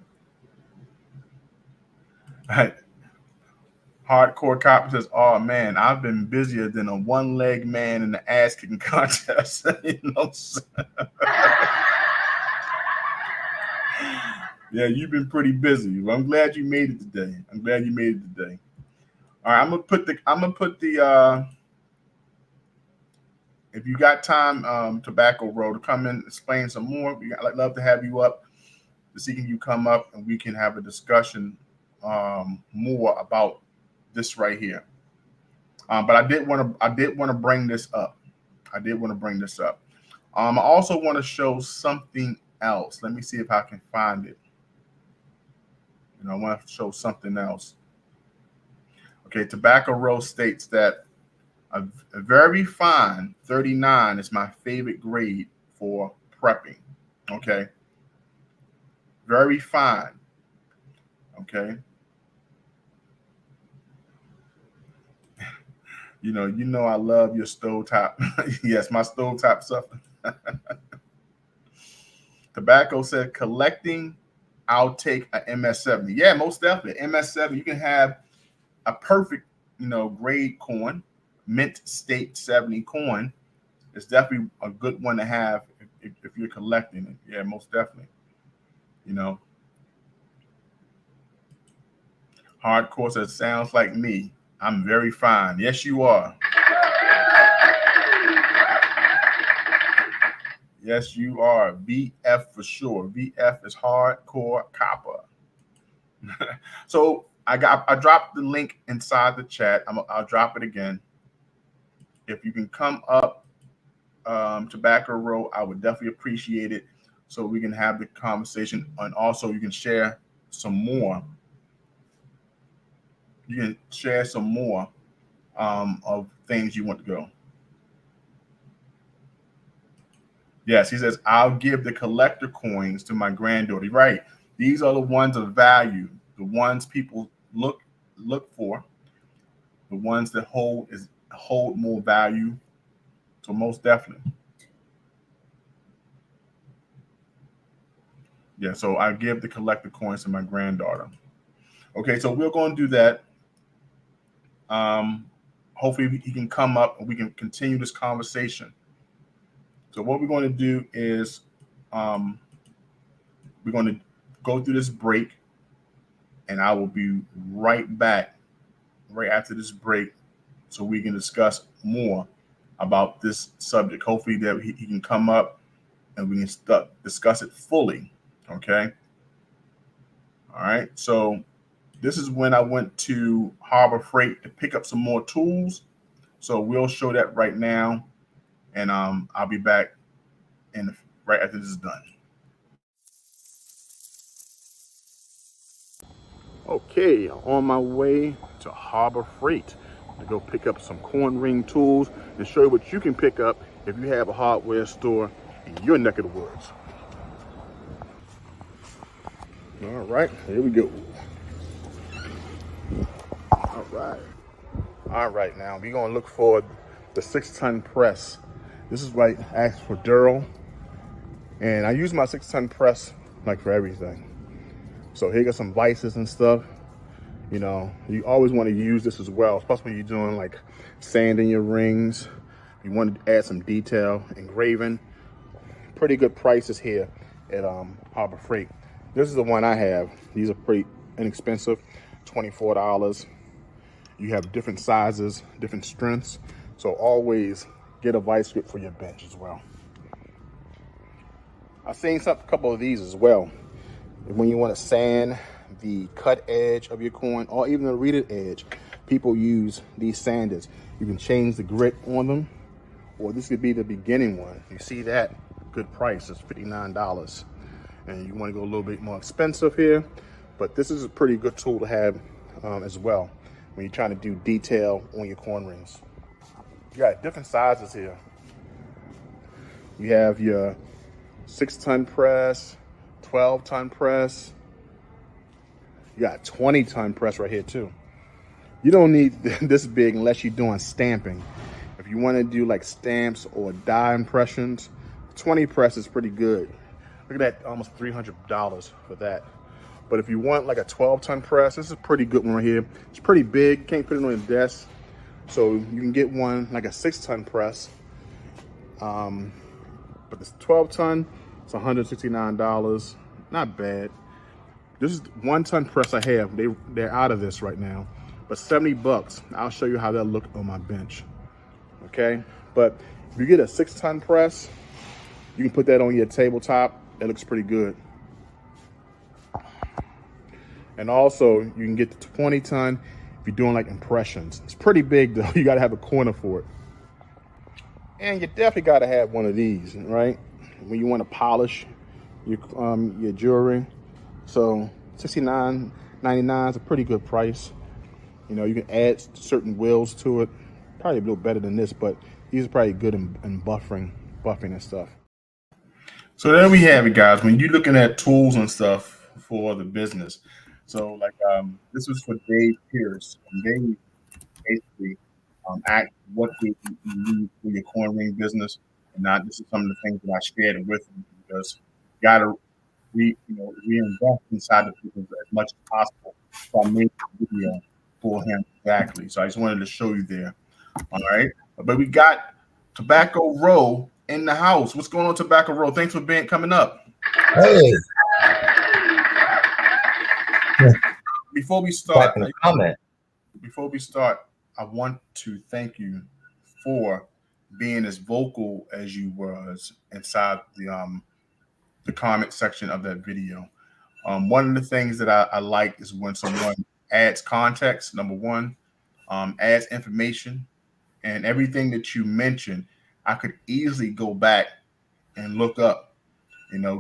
Hardcore Copper says, oh man, I've been busier than a one-leg man in the ass kicking contest. Yeah, you've been pretty busy. Well, I'm glad you made it today. All right, I'm gonna put the if you got time, Tobacco Road, to come in and explain some more. I'd love to have you up to see you come up and we can have a discussion more about this right here. But I did want to bring this up. I also want to show something else. Let me see if I can find it. I want to show something else. Okay, Tobacco Row states that a very fine 39 is my favorite grade for prepping. Okay. Very fine. Okay. You know I love your stovetop. Yes, my stovetop stuff. Tobacco said collecting, I'll take a MS70. Yeah, most definitely. MS70, you can have a perfect, grade coin, mint state 70 coin. It's definitely a good one to have if you're collecting it. Yeah, most definitely. Hardcore says, sounds like me. I'm very fine. Yes, you are. Yes, you are. VF for sure. VF is hardcore copper. So I dropped the link inside the chat. I'll drop it again. If you can come up Tobacco Row, I would definitely appreciate it, so we can have the conversation, and also you can share some more. You can share some more of things you want to go. Yes, he says, I'll give the collector coins to my granddaughter. Right. These are the ones of value, the ones people look for, the ones that hold more value. So most definitely. Yeah, so I give the collector coins to my granddaughter. Okay, so we're going to do that. Hopefully he can come up and we can continue this conversation. So what we're going to do is we're going to go through this break, and I will be right back right after this break so we can discuss more about this subject. Hopefully that he can come up and we can discuss it fully. Okay. All right. So this is when I went to Harbor Freight to pick up some more tools. So we'll show that right now, and I'll be back right after this is done. Okay, on my way to Harbor Freight to go pick up some coin ring tools and show you what you can pick up if you have a hardware store in your neck of the woods. All right, here we go. All right, now we're gonna look for the 6-ton press. This is what I asked for Durrell, and I use my 6-ton press like for everything. So here got some vices and stuff. You know, you always want to use this as well, especially when you're doing like sanding your rings. You want to add some detail, engraving. Pretty good prices here at Harbor Freight. This is the one I have. These are pretty inexpensive, $24. You have different sizes, different strengths. So always get a vice grip for your bench as well. I've seen a couple of these as well. When you want to sand the cut edge of your coin or even the reeded edge, people use these sanders. You can change the grit on them, or this could be the beginning one. You see that? Good price. It's $59. And you want to go a little bit more expensive here, but this is a pretty good tool to have as well when you're trying to do detail on your coin rings. You got different sizes here. You have your 6-ton press, 12-ton press. You got 20-ton press right here too. You don't need this big unless you're doing stamping. If you want to do like stamps or die impressions, 20 press is pretty good. Look at that, almost $300 for that. But if you want like a 12-ton press, this is a pretty good one right here. It's pretty big, can't put it on your desk. So you can get one like a 6-ton press. But this 12-ton, it's $169. Not bad. This is 1-ton press I have. They're out of this right now, but $70. I'll show you how that look on my bench. Okay, but if you get a 6-ton press, you can put that on your tabletop. It looks pretty good. And also, you can get the 20-ton if you're doing like impressions. It's pretty big though. You got to have a corner for it. And you definitely got to have one of these, right? When you want to polish your jewelry. So $69.99 is a pretty good price. You know, you can add certain wheels to it. Probably a little better than this, but these are probably good in buffing and stuff. So there we have it, guys. When you're looking at tools and stuff for the business. So like this was for Dave Pierce. And Dave basically asked what do you need for your coin ring business. And this is some of the things that I shared with him, because you gotta reinvest inside the business as much as possible. So I made a video for him exactly. So I just wanted to show you there. All right. But we got Tobacco Row in the house. What's going on, Tobacco Row? Thanks for coming up. Hey. Before we start, comment. I want to thank you for being as vocal as you was inside the comment section of that video. One of the things that I like is when someone adds context, number one, adds information, and everything that you mentioned, I could easily go back and look up,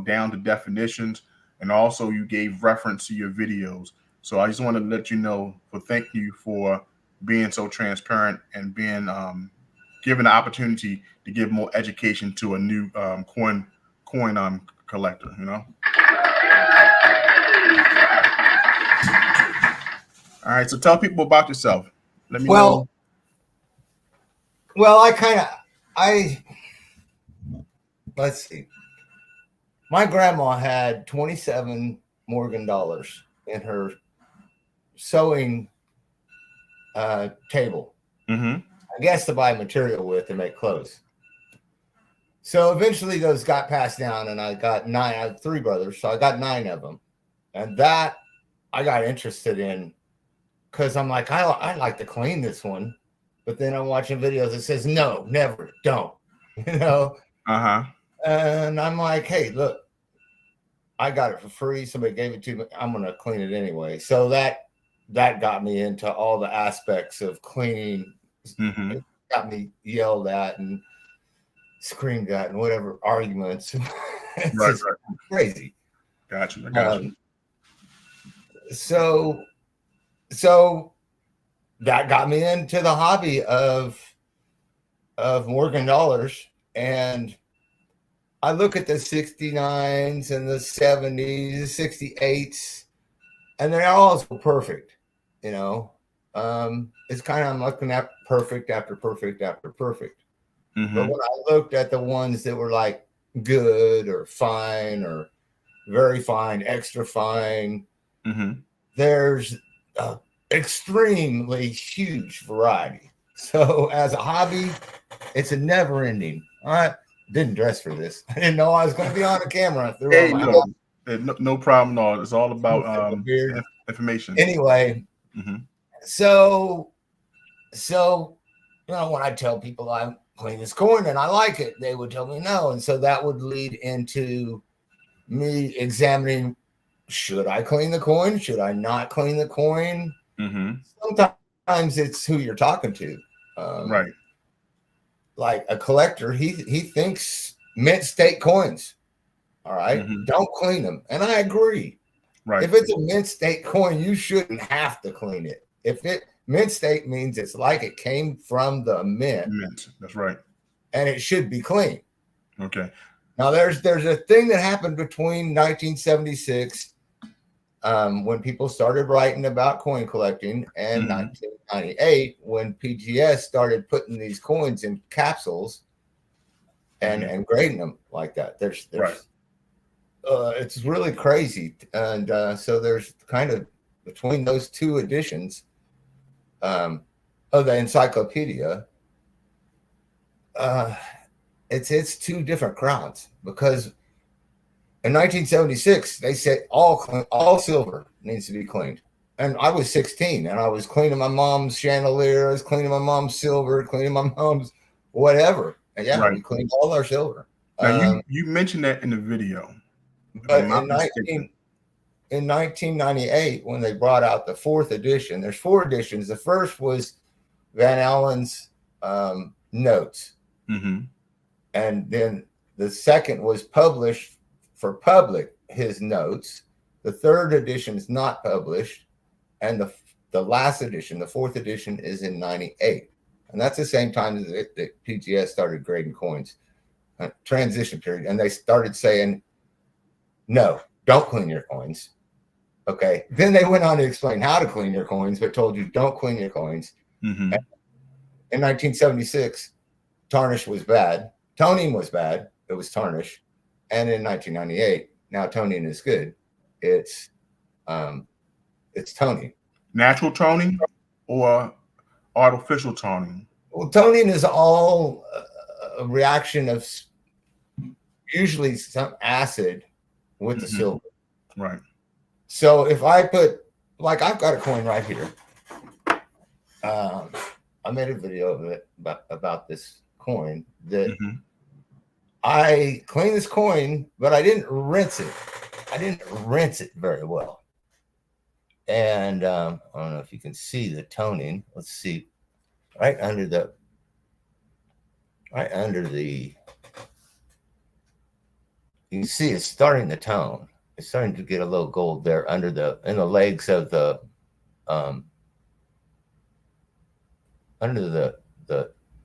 down to definitions, and also you gave reference to your videos. So I just want to let you know thank you for being so transparent and being given the opportunity to give more education to a new coin collector. All right, so tell people about yourself. Let me know. Well, let's see. My grandma had 27 Morgan dollars in her sewing table. Mm-hmm. I guess to buy material with to make clothes. So eventually those got passed down, and I got 9. I have 3 brothers, so I got 9 of them. And that I got interested in because I'm like, I like to clean this one. But then I'm watching videos that says, no, never, don't, Uh-huh. And I'm like, hey, look, I got it for free. Somebody gave it to me. I'm going to clean it anyway. So that got me into all the aspects of cleaning. Mm-hmm. It got me yelled at and screamed at and whatever arguments. It's Right. crazy. Got you. I got you. So that got me into the hobby of Morgan dollars, and I look at the 69s and the 70s, 68s, and they're all so perfect, It's kind of, I'm looking at perfect after perfect after perfect. Mm-hmm. But when I looked at the ones that were like good or fine or very fine, extra fine, Mm-hmm. there's extremely huge variety. So as a hobby, it's a never ending. I didn't dress for this. I didn't know I was going to be on the camera. Hey, no problem at all. It's all about information. Anyway, Mm-hmm. so when I tell people I'm playing this coin and I like it, they would tell me no. And so that would lead into me examining, should I clean the coin? Should I not clean the coin? Mm-hmm. Sometimes it's who you're talking to. Right. Like a collector, he thinks mint state coins. All right. Mm-hmm. Don't clean them. And I agree. Right. If it's a mint state coin, you shouldn't have to clean it. Mint state means it's like it came from the mint. That's right. And it should be clean. Okay. Now there's a thing that happened between 1976, when people started writing about coin collecting, and Mm-hmm. 1998 when PGS started putting these coins in capsules and grading them like that. There's right. It's really crazy, and so there's kind of between those 2 editions of the encyclopedia, it's 2 different crowds, because in 1976 they said all silver needs to be cleaned, and I was 16 and I was cleaning my mom's chandeliers, cleaning my mom's silver, cleaning my mom's whatever, and Right. we cleaned all our silver. Now you mentioned that in the video, but in 1998, when they brought out the 4th edition, there's 4 editions. The first was Van Allen's notes. Mm-hmm. And then the second was published for public, his notes. The 3rd edition is not published. And the last edition, the 4th edition, is in 98. And that's the same time that PGS started grading coins, transition period. And they started saying, no, don't clean your coins. Okay. Then they went on to explain how to clean your coins, but told you don't clean your coins. Mm-hmm. In 1976, tarnish was bad. Toning was bad. It was tarnish. And in 1998, now toning is good. It's toning. Natural toning or artificial toning? Well, toning is all a reaction of usually some acid with the silver. Right. So if I put, like, I've got a coin right here. I made a video of it about this coin that Mm-hmm. I cleaned this coin, but I didn't rinse it. I didn't rinse it very well. And I don't know if you can see the toning. Let's see. Right under the, you can see it's starting to tone. It's starting to get a little gold there in the legs of the, under the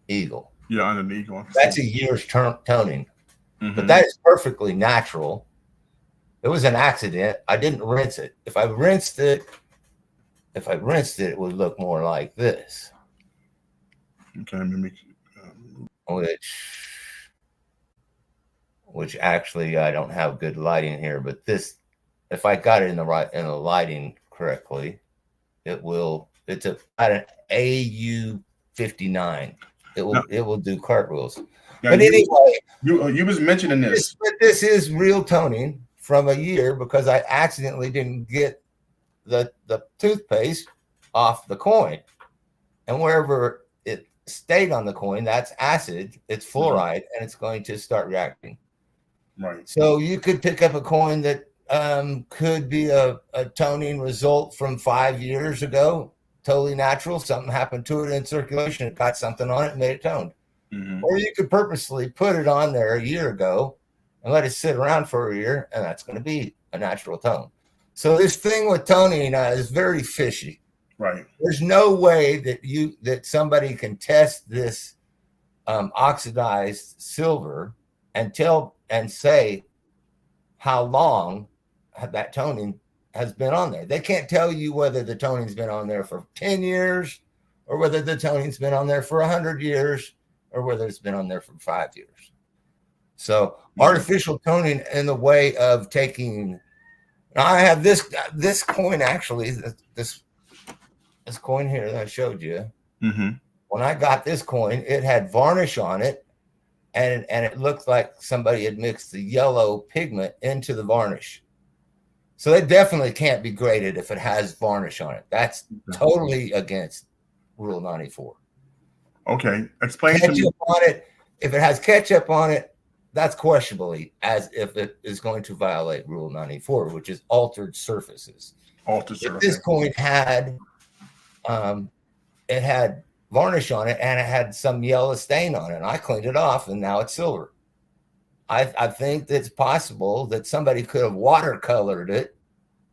eagle. Yeah, under the eagle. That's a year's toning, Mm-hmm. but that is perfectly natural. It was an accident. I didn't rinse it. If I rinsed it, it would look more like this. Okay, let me make which actually I don't have good lighting here, but this, if I got it in the lighting correctly, it's an AU59. It will do cartwheels. Yeah, but anyway, you was mentioning this. This is real toning from a year because I accidentally didn't get the toothpaste off the coin, and wherever it stayed on the coin, that's acid. It's fluoride, and it's going to start reacting. Right. So you could pick up a coin that could be a toning result from 5 years ago, totally natural. Something happened to it in circulation. It got something on it and made it toned. Mm-hmm. Or you could purposely put it on there a year ago and let it sit around for a year, and that's going to be a natural tone. So this thing with toning is very fishy. Right. There's no way that somebody can test this oxidized silver and say how long that toning has been on there. They can't tell you whether the toning's been on there for 10 years or whether the toning's been on there for 100 years or whether it's been on there for 5 years. So artificial toning in the way of taking, I have this coin actually, this coin here that I showed you. Mm-hmm. When I got this coin, it had varnish on it, and it looked like somebody had mixed the yellow pigment into the varnish. So it definitely can't be graded if it has varnish on it. That's totally against Rule 94. Okay, explain ketchup to me. On it. If it has ketchup on it, that's questionably as if it is going to violate Rule 94, which is altered surfaces. If this coin had, it had varnish on it and it had some yellow stain on it, and I cleaned it off, and now it's silver. I think it's possible that somebody could have watercolored it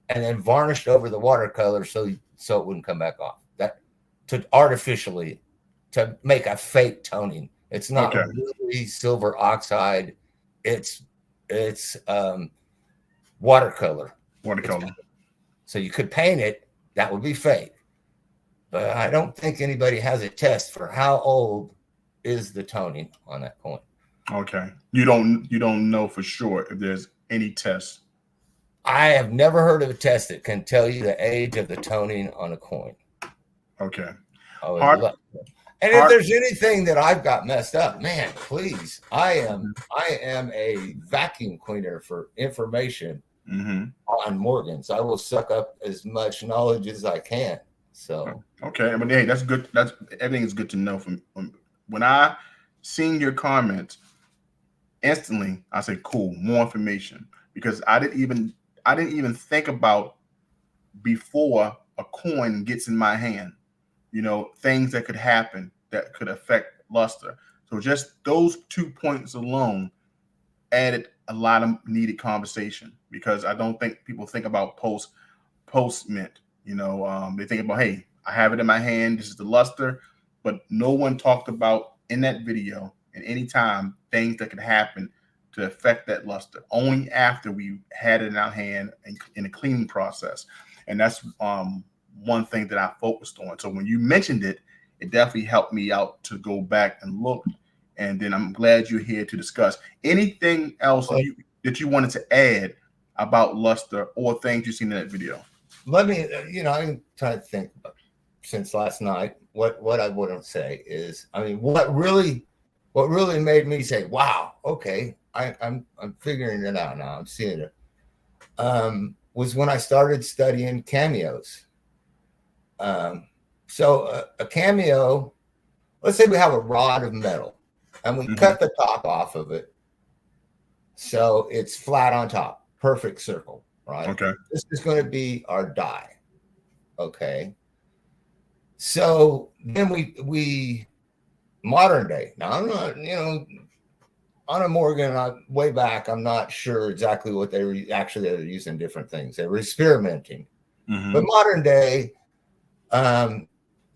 and then varnished over the watercolor so it wouldn't come back off. That to artificially to make a fake toning. It's not really silver oxide. It's watercolor. So you could paint it. That would be fake. But I don't think anybody has a test for how old is the toning on that coin. Okay. You don't know for sure if there's any test. I have never heard of a test that can tell you the age of the toning on a coin. Okay. And if there's anything that I've got messed up, man, please. I am a vacuum cleaner for information on Morgans. I will suck up as much knowledge as I can. So okay, but hey, that's good. That's everything is good to know. From when I seen your comments, instantly I said, "Cool, more information," because I didn't even think about before a coin gets in my hand. Things that could happen that could affect luster. So just those 2 points alone added a lot of needed conversation, because I don't think people think about post mint. They think about, hey, I have it in my hand. This is the luster, but no one talked about in that video at any time things that could happen to affect that luster. Only after we had it in our hand and in a cleaning process, and that's one thing that I focused on. So when you mentioned it, it definitely helped me out to go back and look. And then I'm glad you're here to discuss anything else that you wanted to add about luster or things you've seen in that video. Let me, I'm trying to think about, since last night, what I wouldn't say is, what really made me say, wow, okay, I'm figuring it out now. I'm seeing it. Was when I started studying cameos. So a cameo, let's say we have a rod of metal, and we cut the top off of it. So it's flat on top, perfect circle, right? Okay. This is going to be our die. Okay. So then we modern day. Now I'm not, Anna Morgan, way back, I'm not sure exactly what they were actually. They were using different things. They were experimenting. But modern day,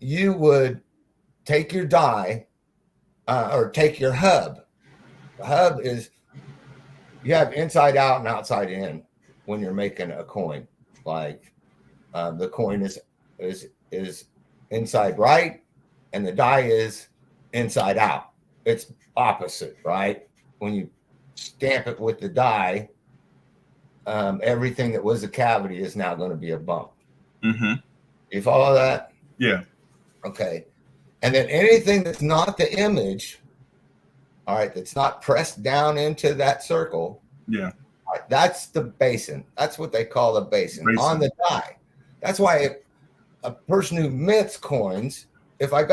you would take your die or take your hub. The hub is you have inside out and outside in when you're making a coin. Like the coin is inside right, and the die is inside out. It's opposite, right? When you stamp it with the die, everything that was a cavity is now going to be a bump. You follow that? Yeah. Okay. And then anything that's not the image, all right, that's not pressed down into that circle. Yeah. All right, that's the basin. That's what they call the basin on the die. That's why a person who mints coins, if I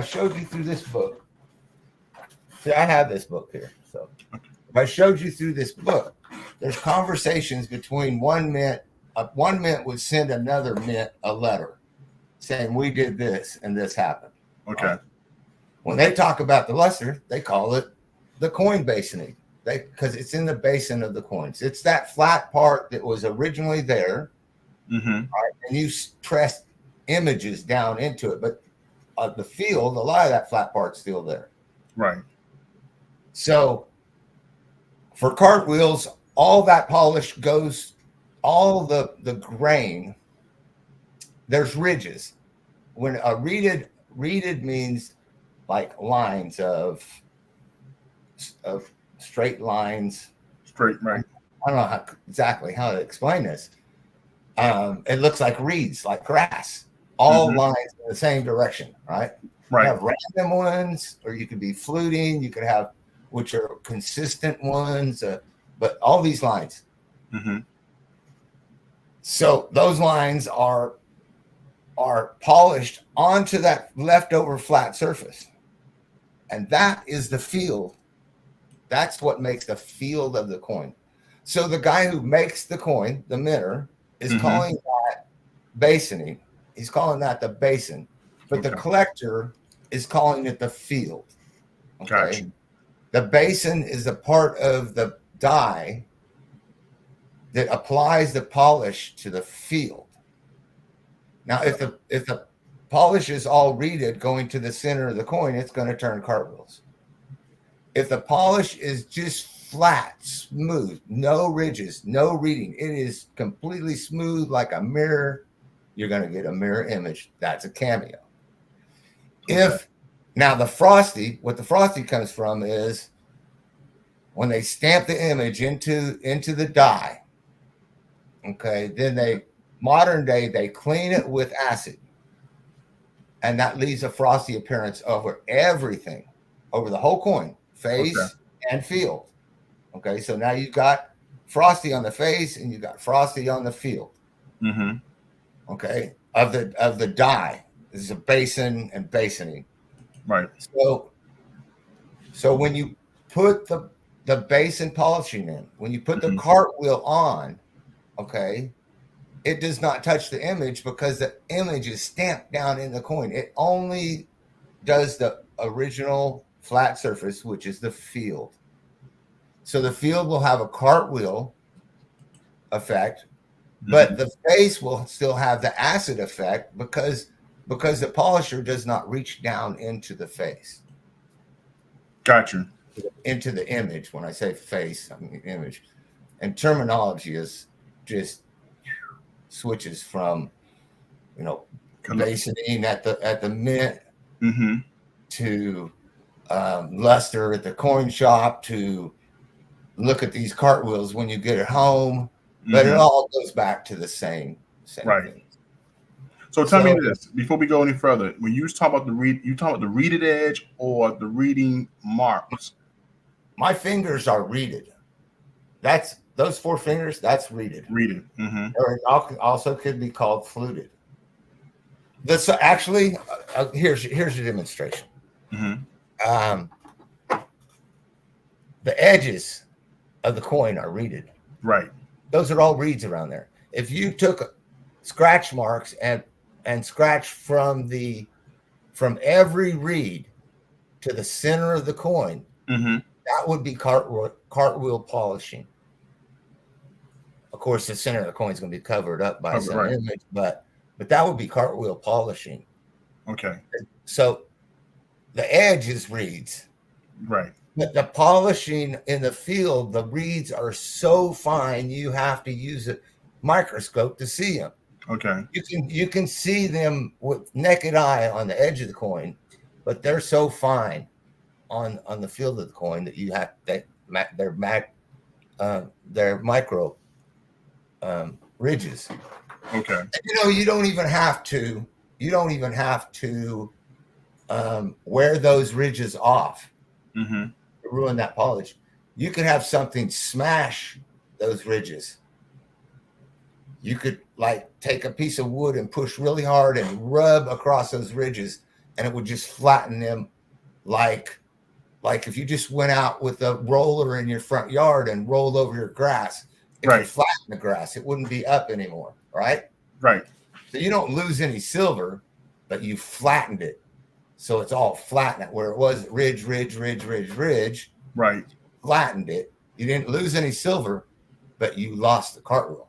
showed you through this book, see, I have this book here. So if I showed you through this book, there's conversations between one mint would send another mint a letter saying we did this and this happened. Okay. Right? When they talk about the luster, they call it the coin basining. Because it's in the basin of the coins. It's that flat part that was originally there. Right? And you press images down into it. But the field, a lot of that flat part's still there. Right. So for cartwheels, all that polish goes, all the grain, there's ridges. When a reeded means like lines of straight lines. Straight, right. I don't know exactly how to explain this. It looks like reeds, like grass, all lines in the same direction, right? Right. You have random ones, or you could be fluting. You could have, which are consistent ones, but all these lines. So those lines are polished onto that leftover flat surface. And that is the field. That's what makes the field of the coin. So the guy who makes the coin, the minter, is calling that basining. He's calling that the basin. But the collector is calling it the field. Okay. Gotcha. The basin is a part of the die that applies the polish to the field. Now, if the polish is all reeded going to the center of the coin, it's going to turn cartwheels. If the polish is just flat, smooth, no ridges, no reading, it is completely smooth like a mirror, you're going to get a mirror image. That's a cameo. Now the frosty, what the frosty comes from is when they stamp the image into the die, okay, then modern day, they clean it with acid. And that leaves a frosty appearance over everything, over the whole coin, face and field. Okay, so now you've got frosty on the face and you've got frosty on the field. Okay, of the die. This is a basin and basining. Right. So when you put the basin polishing in, when you put the cartwheel on, okay, it does not touch the image because the image is stamped down in the coin. It only does the original flat surface, which is the field. So the field will have a cartwheel effect, but the face will still have the acid effect because the polisher does not reach down into the face. Gotcha. Into the image. When I say face, I mean image. And terminology is just switches from, basining at the mint to luster at the coin shop to look at these cartwheels when you get it home. But it all goes back to the same thing. So tell me this before we go any further. When you talk about you talk about the reeded edge or the reading marks? My fingers are reeded. That's those 4 fingers. That's reeded. Reeded. Or it also could be called fluted. This actually here's your demonstration. the edges of the coin are reeded. Right. Those are all reeds around there. If you took scratch marks and scratched from every reed to the center of the coin, that would be cartwheel polishing. Of course, the center of the coin is going to be covered up by some image, but that would be cartwheel polishing. Okay. So the edge is reeds. Right. But the polishing in the field, the reeds are so fine, you have to use a microscope to see them. Okay. You can see them with naked eye on the edge of the coin, but they're so fine on the field of the coin that you have they're micro ridges. Okay. And, you don't even have to wear those ridges off to ruin that polish. You could have something smash those ridges. You could take a piece of wood and push really hard and rub across those ridges, and it would just flatten them like if you just went out with a roller in your front yard and rolled over your grass, it would flatten the grass. It wouldn't be up anymore, right? Right. So you don't lose any silver, but you flattened it. So it's all flattened where it was ridge. Right. Flattened it. You didn't lose any silver, but you lost the cartwheel.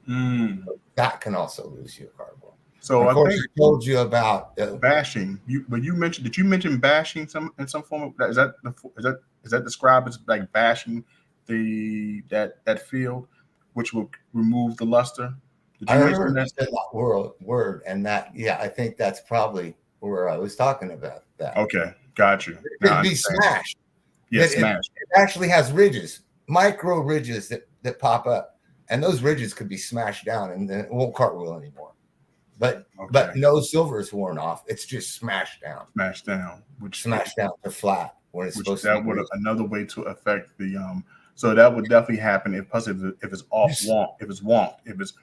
That can also lose you a cartwheel. So of course, I told you about bashing. Did you mention bashing in some form of that? Is that described as like bashing that field, which will remove the luster? I remember that word, and that I think that's probably where I was talking about that. Okay, got you. It'd be smashed. Yes, smashed. It actually has ridges, micro ridges that pop up, and those ridges could be smashed down, and then it won't cartwheel anymore. But no silver is worn off. It's just smashed down. Smashed down to flat when it's supposed to. That would another way to affect the So that would definitely happen if it's off wonk, if it's wonked, if it's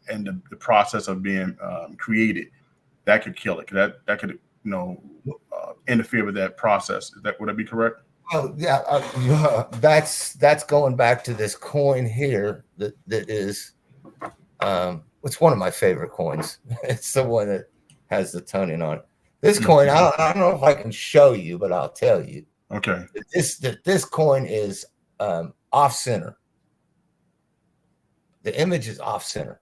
and the process of being created, that could kill it. That could interfere with that process. Would that be correct? Oh yeah, that's going back to this coin here that is it's one of my favorite coins. It's the one that has the toning on it. This coin, I don't know if I can show you, but I'll tell you. Okay. This coin is off center. The image is off center,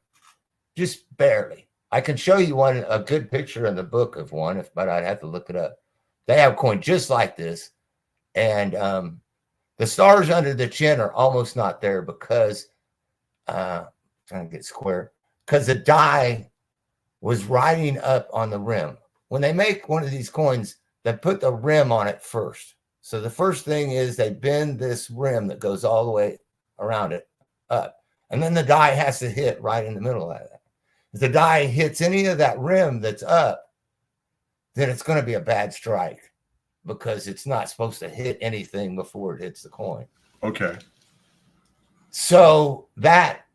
just barely. I can show you a good picture in the book of one, but I'd have to look it up. They have a coin just like this, and the stars under the chin are almost not there because trying to get square, because the die was riding up on the rim. When they make one of these coins, they put the rim on it first. So the first thing is they bend this rim that goes all the way around it up. And then the die has to hit right in the middle of that. If the die hits any of that rim that's up, then it's going to be a bad strike because it's not supposed to hit anything before it hits the coin. Okay. So that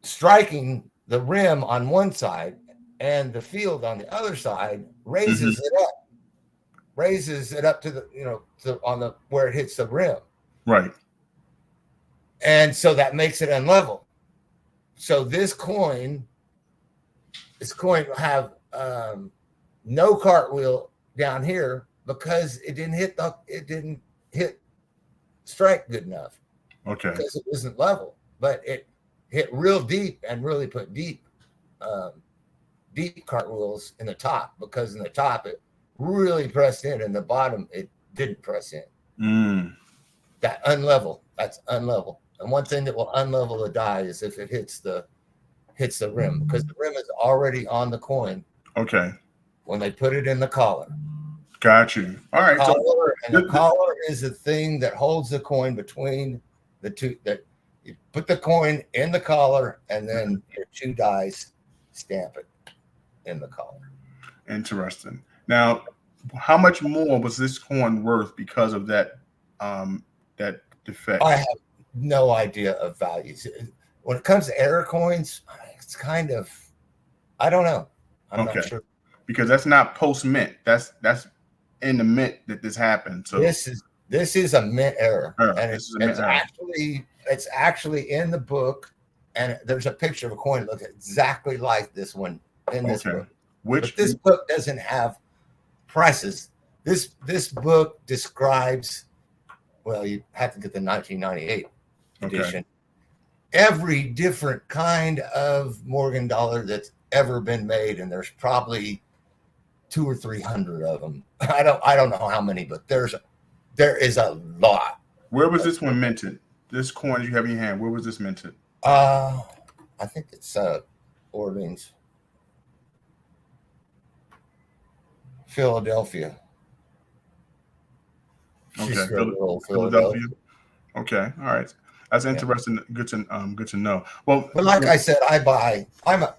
striking the rim on one side and the field on the other side raises it up to the where it hits the rim. Right. And so that makes it unlevel. So this coin will have no cartwheel down here because it didn't hit strike good enough. Okay. Because it wasn't level, but it hit real deep and really put deep cartwheels in the top, because in the top it really pressed in, and the bottom it didn't press in. That's unlevel. And one thing that will unlevel the die is if it hits the rim, because the rim is already on the coin. Okay. When they put it in the collar. Got you. All right. The collar is the thing that holds the coin between the two. That you put the coin in the collar, and then your two dies stamp it in the collar. Interesting. Now, how much more was this coin worth because of that defect? I have no idea of values. When it comes to error coins, it's kind of, I don't know. I'm not sure. Because that's not post mint. That's in the mint that this happened. So this is a mint error, and it's actually in the book, and there's a picture of a coin look exactly like this one in this book. But this book doesn't have prices. This book describes, well, you have to get the 1998 edition. Every different kind of Morgan dollar that's ever been made, and there's probably 200 or 300 of them. I don't know how many, but there is a lot. Where was this one minted? This coin you have in your hand, where was this minted? I think it's Orleans, Philadelphia. Okay, Philadelphia. Okay, all right. That's interesting. Good to know. Well, but like I said, I'm a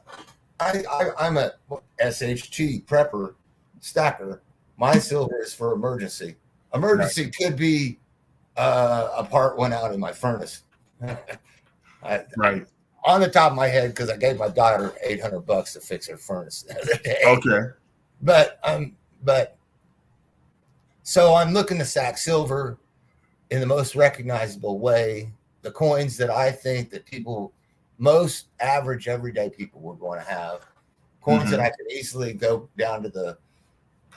SHT prepper stacker. My silver is for emergency. Emergency could be a part went out in my furnace. Right. On the top of my head, because I gave my daughter $800 to fix her furnace the other day. Okay. But so I'm looking to stack silver in the most recognizable way. The coins that I think that most average everyday people would want to have, coins that I could easily go down to the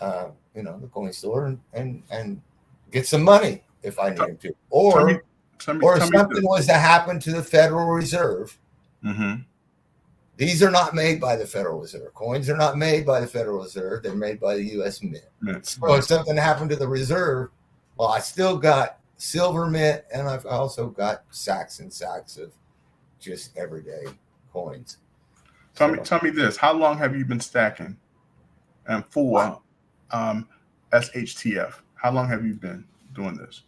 the coin store and get some money if I needed to, or if something was to happen to the Federal Reserve. These are not made by the Federal Reserve. Coins are not made by the Federal Reserve. They're made by the U.S. Mint. So if something happened to the reserve, well, I still got silver mint, and I've also got sacks and sacks of just everyday coins. Tell me this: how long have you been stacking? And for SHTF, how long have you been doing this?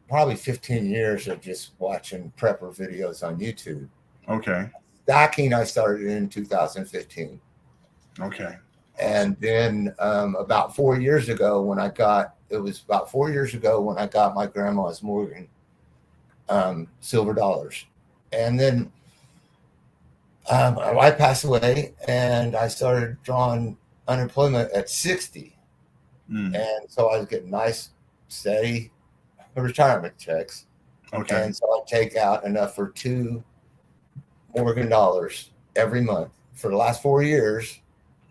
Probably 15 years of just watching prepper videos on YouTube. Okay. Stacking I started in 2015. Okay. And then about 4 years ago when I got my grandma's Morgan silver dollars. And then my wife passed away, and I started drawing unemployment at 60. And so I was getting nice, steady retirement checks. Okay. And so I take out enough for 2 Morgan dollars every month for the last 4 years.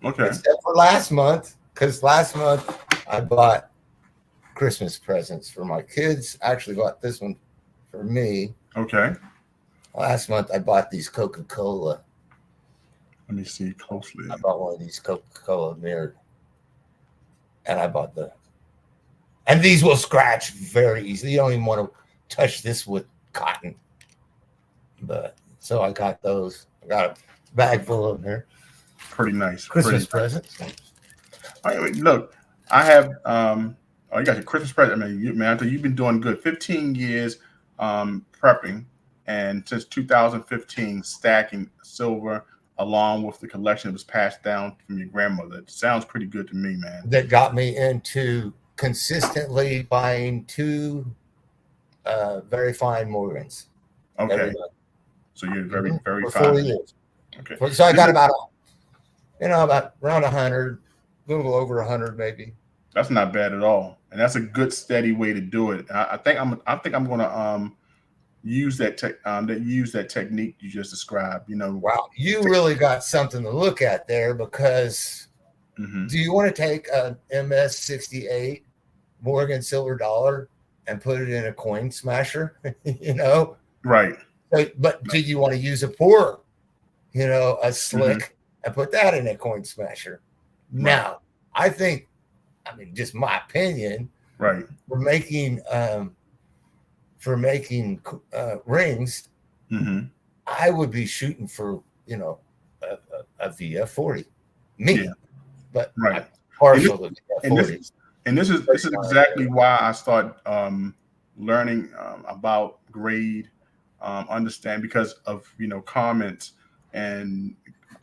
Okay. Except for last month, because last month I bought Christmas presents for my kids. I actually bought this one for me. Okay. Last month I bought these Coca-Cola. Let me see closely. I bought one of these Coca-Cola mirrored. And and these will scratch very easily. You don't even want to touch this with cotton. But so I got those. I got a bag full of them here. Pretty nice. Christmas presents. Look, I have you got your Christmas present. I mean, I tell you, you've been doing good. 15 years prepping, and since 2015 stacking silver along with the collection that was passed down from your grandmother. It sounds pretty good to me, man. That got me into consistently buying 2 very fine Morgans. Okay. So you're very for fine. 4 years. Okay. So I got about around 100, a little over 100 maybe. That's not bad at all, and that's a good steady way to do it. I think I'm gonna use that technique you just described. Wow, you really got something to look at there, because do you want to take an MS-68 Morgan silver dollar and put it in a coin smasher? Right. But do you want to use a pour, a slick, and put that in a coin smasher? Right. Now, I think, just my opinion, right, for making rings, I would be shooting for a VF40. But right, I'm partial to VF40. And this is exactly why I start learning about grade, understand, because of comments, and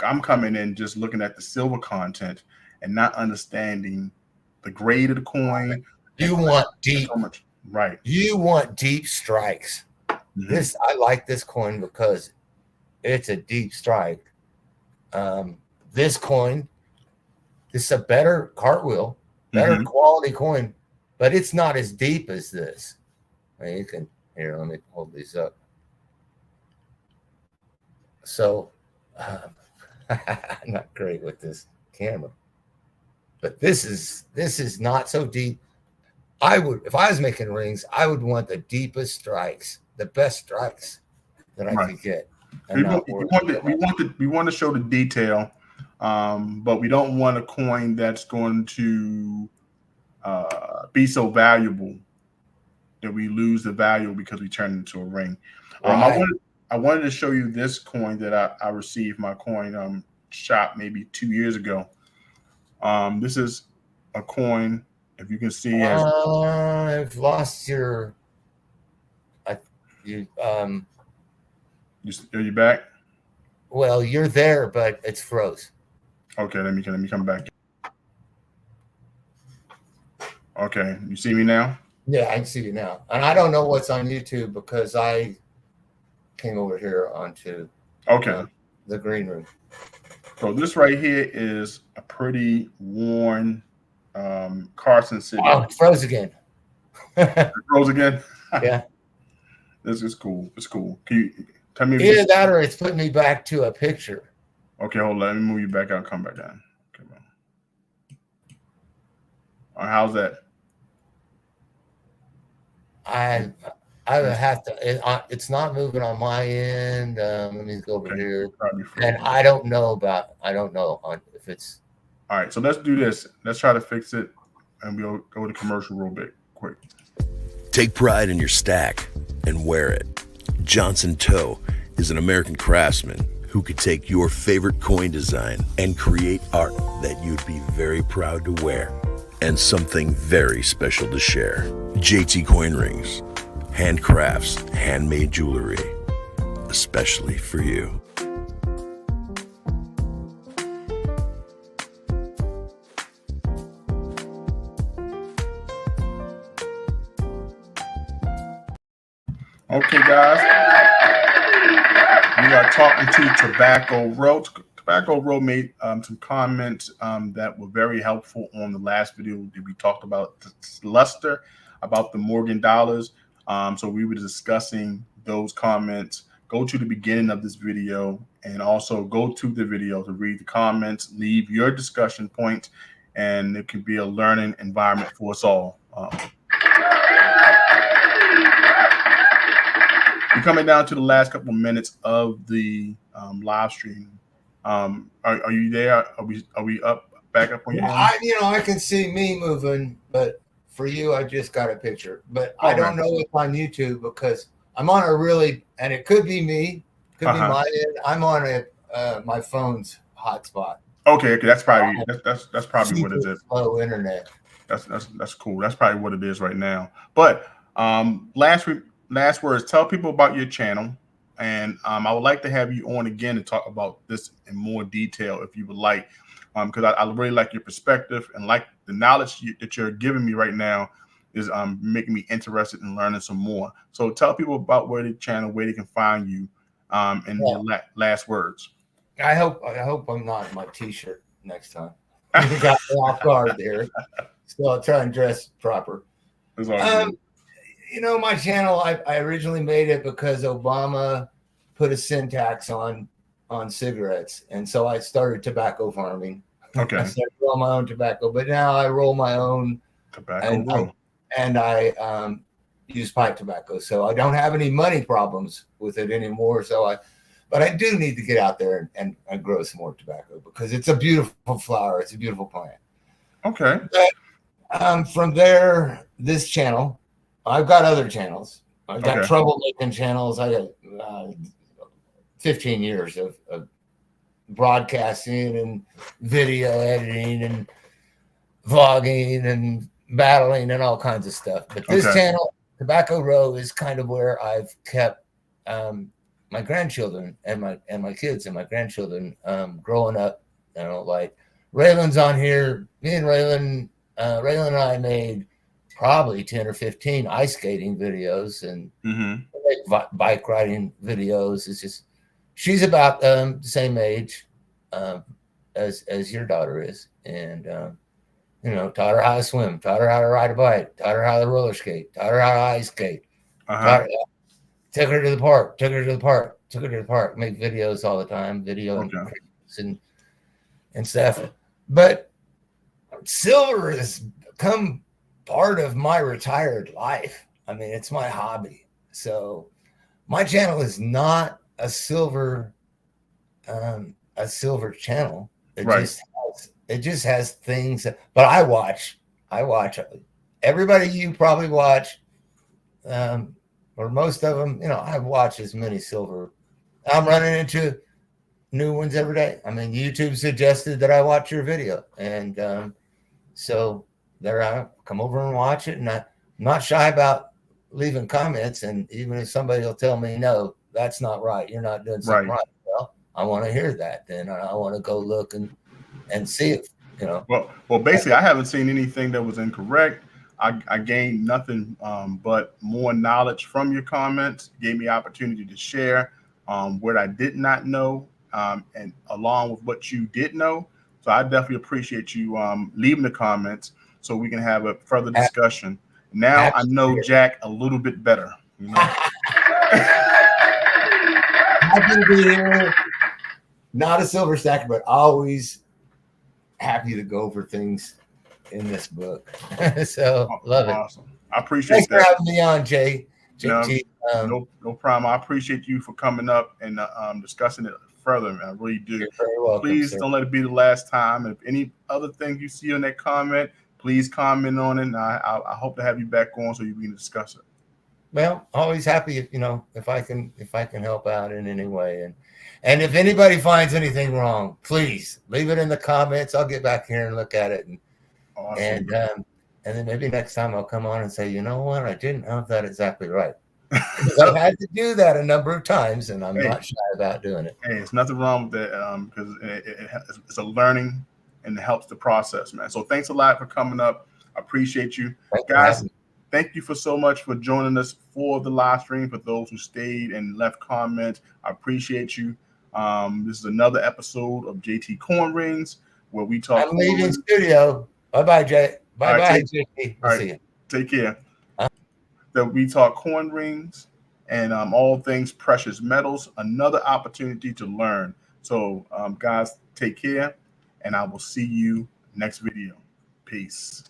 I'm coming in just looking at the silver content and not understanding the grade of the coin. You want deep, so much. Right? You want deep strikes. I like this coin because it's a deep strike. This coin, this is a better cartwheel better quality coin, but it's not as deep as this. You can here. Let me hold these up. So I'm not great with this camera, but this is not so deep. I would, if I was making rings, I would want the deepest strikes, the best strikes that I could get. We want to show the detail, but we don't want a coin that's going to be so valuable that we lose the value because we turn it into a ring. I wanted to show you this coin that I received my coin shop maybe 2 years ago. This is a coin, if you can see. I've lost your. Are you back? Well, you're there, but it's froze. Okay, let me come back. Okay, you see me now? Yeah, I can see you now, and I don't know what's on YouTube because I came over here onto the green room. So this right here is a pretty worn Carson City. Oh, it froze again. It froze again? Yeah. This is cool. It's cool. Can you tell me? Either that or it's putting me back to a picture. Okay, hold on. Let me move you back out. Come back down. Okay, all right, how's that? I would have to. It's not moving on my end. Let me go over here. And I don't know if it's. All right, so let's do this. Let's try to fix it, and we'll go to commercial real bit quick. Take pride in your stack and wear it. Johnson Toe is an American craftsman who could take your favorite coin design and create art that you'd be very proud to wear, and something very special to share. JTCoinRings. Handcrafts, handmade jewelry, especially for you. Okay, guys, we are talking to Tobacco Road. Tobacco Road made some comments that were very helpful on the last video that we talked about luster, about the Morgan dollars. So we were discussing those comments. Go to the beginning of this video and also go to the video to read the comments, leave your discussion points, and it can be a learning environment for us all. We're coming down to the last couple of minutes of the live stream. Are you there? Are we back up on your end? I can see me moving, but for you, I just got a picture, but I don't know if on YouTube because I'm on a really, and it could be me, could be my end. I'm on my phone's hotspot. Okay, that's probably that's probably what it is. Slow internet. That's cool. That's probably what it is right now. But last words. Tell people about your channel, and I would like to have you on again to talk about this in more detail if you would like. Because I really like your perspective and like the knowledge that you're giving me right now is making me interested in learning some more. So tell people about where the channel, where they can find you, and your last words. I hope I'm not in my T-shirt next time. You got me off guard there, so I'll try and dress proper. My channel, I originally made it because Obama put a sin tax on cigarettes, and so I started tobacco farming. Okay. I started growing my own tobacco, but now I roll my own tobacco, and I use pipe tobacco, so I don't have any money problems with it anymore. But I do need to get out there and grow some more tobacco because it's a beautiful flower. It's a beautiful plant. Okay. But, from there, this channel, I've got other channels. I've got troublemaking channels. I got 15 years of broadcasting and video editing and vlogging and battling and all kinds of stuff. But this channel, Tobacco Row, is kind of where I've kept my grandchildren and my kids and my grandchildren growing up. Like Raylan's on here. Me and Raylan and I made probably 10 or 15 ice skating videos and bike riding videos. It's just, she's about the same age as your daughter is. And taught her how to swim, taught her how to ride a bike, taught her how to roller skate, taught her how to ice skate. Took her to the park, make videos all the time, and stuff. But silver has become part of my retired life. I mean, it's my hobby. So my channel is not a silver channel. It just has things but I watch everybody you probably watch, or most of them. I watch as many silver. I'm running into new ones every day. I mean, YouTube suggested that I watch your video, and so there I come over and watch it, and I'm not shy about leaving comments. And even if somebody will tell me, no, that's not right, you're not doing something right, well, I want to hear that. Then I want to go look and see it. Well, basically, I haven't seen anything that was incorrect. I gained nothing but more knowledge from your comments. Gave me opportunity to share what I did not know, and along with what you did know. So I definitely appreciate you leaving the comments so we can have a further discussion. Now I know Jack a little bit better. Happy to be here. Not a silver stacker, but always happy to go over things in this book. So love it. Awesome. I appreciate Thanks for having me on, JT. No problem. I appreciate you for coming up and discussing it further, man. I really do. You're very welcome, please sir. Don't let it be the last time. If any other things you see on that comment, please comment on it. And I hope to have you back on so you can discuss it. Well, always happy if I can help out in any way. And if anybody finds anything wrong, please leave it in the comments. I'll get back here and look at it. Awesome. And then maybe next time I'll come on and say, you know what, I didn't have that exactly right. I've had to do that a number of times, and I'm not shy about doing it. Hey, there's nothing wrong with that because it's a learning and it helps the process, man. So thanks a lot for coming up. I appreciate you. Guys, thank you so much for joining us for the live stream. For those who stayed and left comments, I appreciate you. This is another episode of JTCoinRings where we talk. I'm leaving studio. Bye-bye, Jay. Bye-bye, JT. We'll see you. Take care. That we talk coin rings and all things precious metals. Another opportunity to learn. So, guys, take care, and I will see you next video. Peace.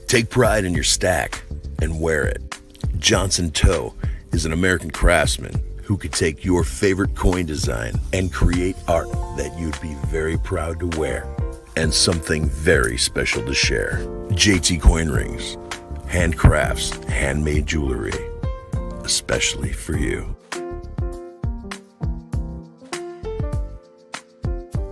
Take pride in your stack and wear it. Johnson Toe is an American craftsman who could take your favorite coin design and create art that you'd be very proud to wear and something very special to share. JTCoinRings, handcrafts, handmade jewelry, especially for you.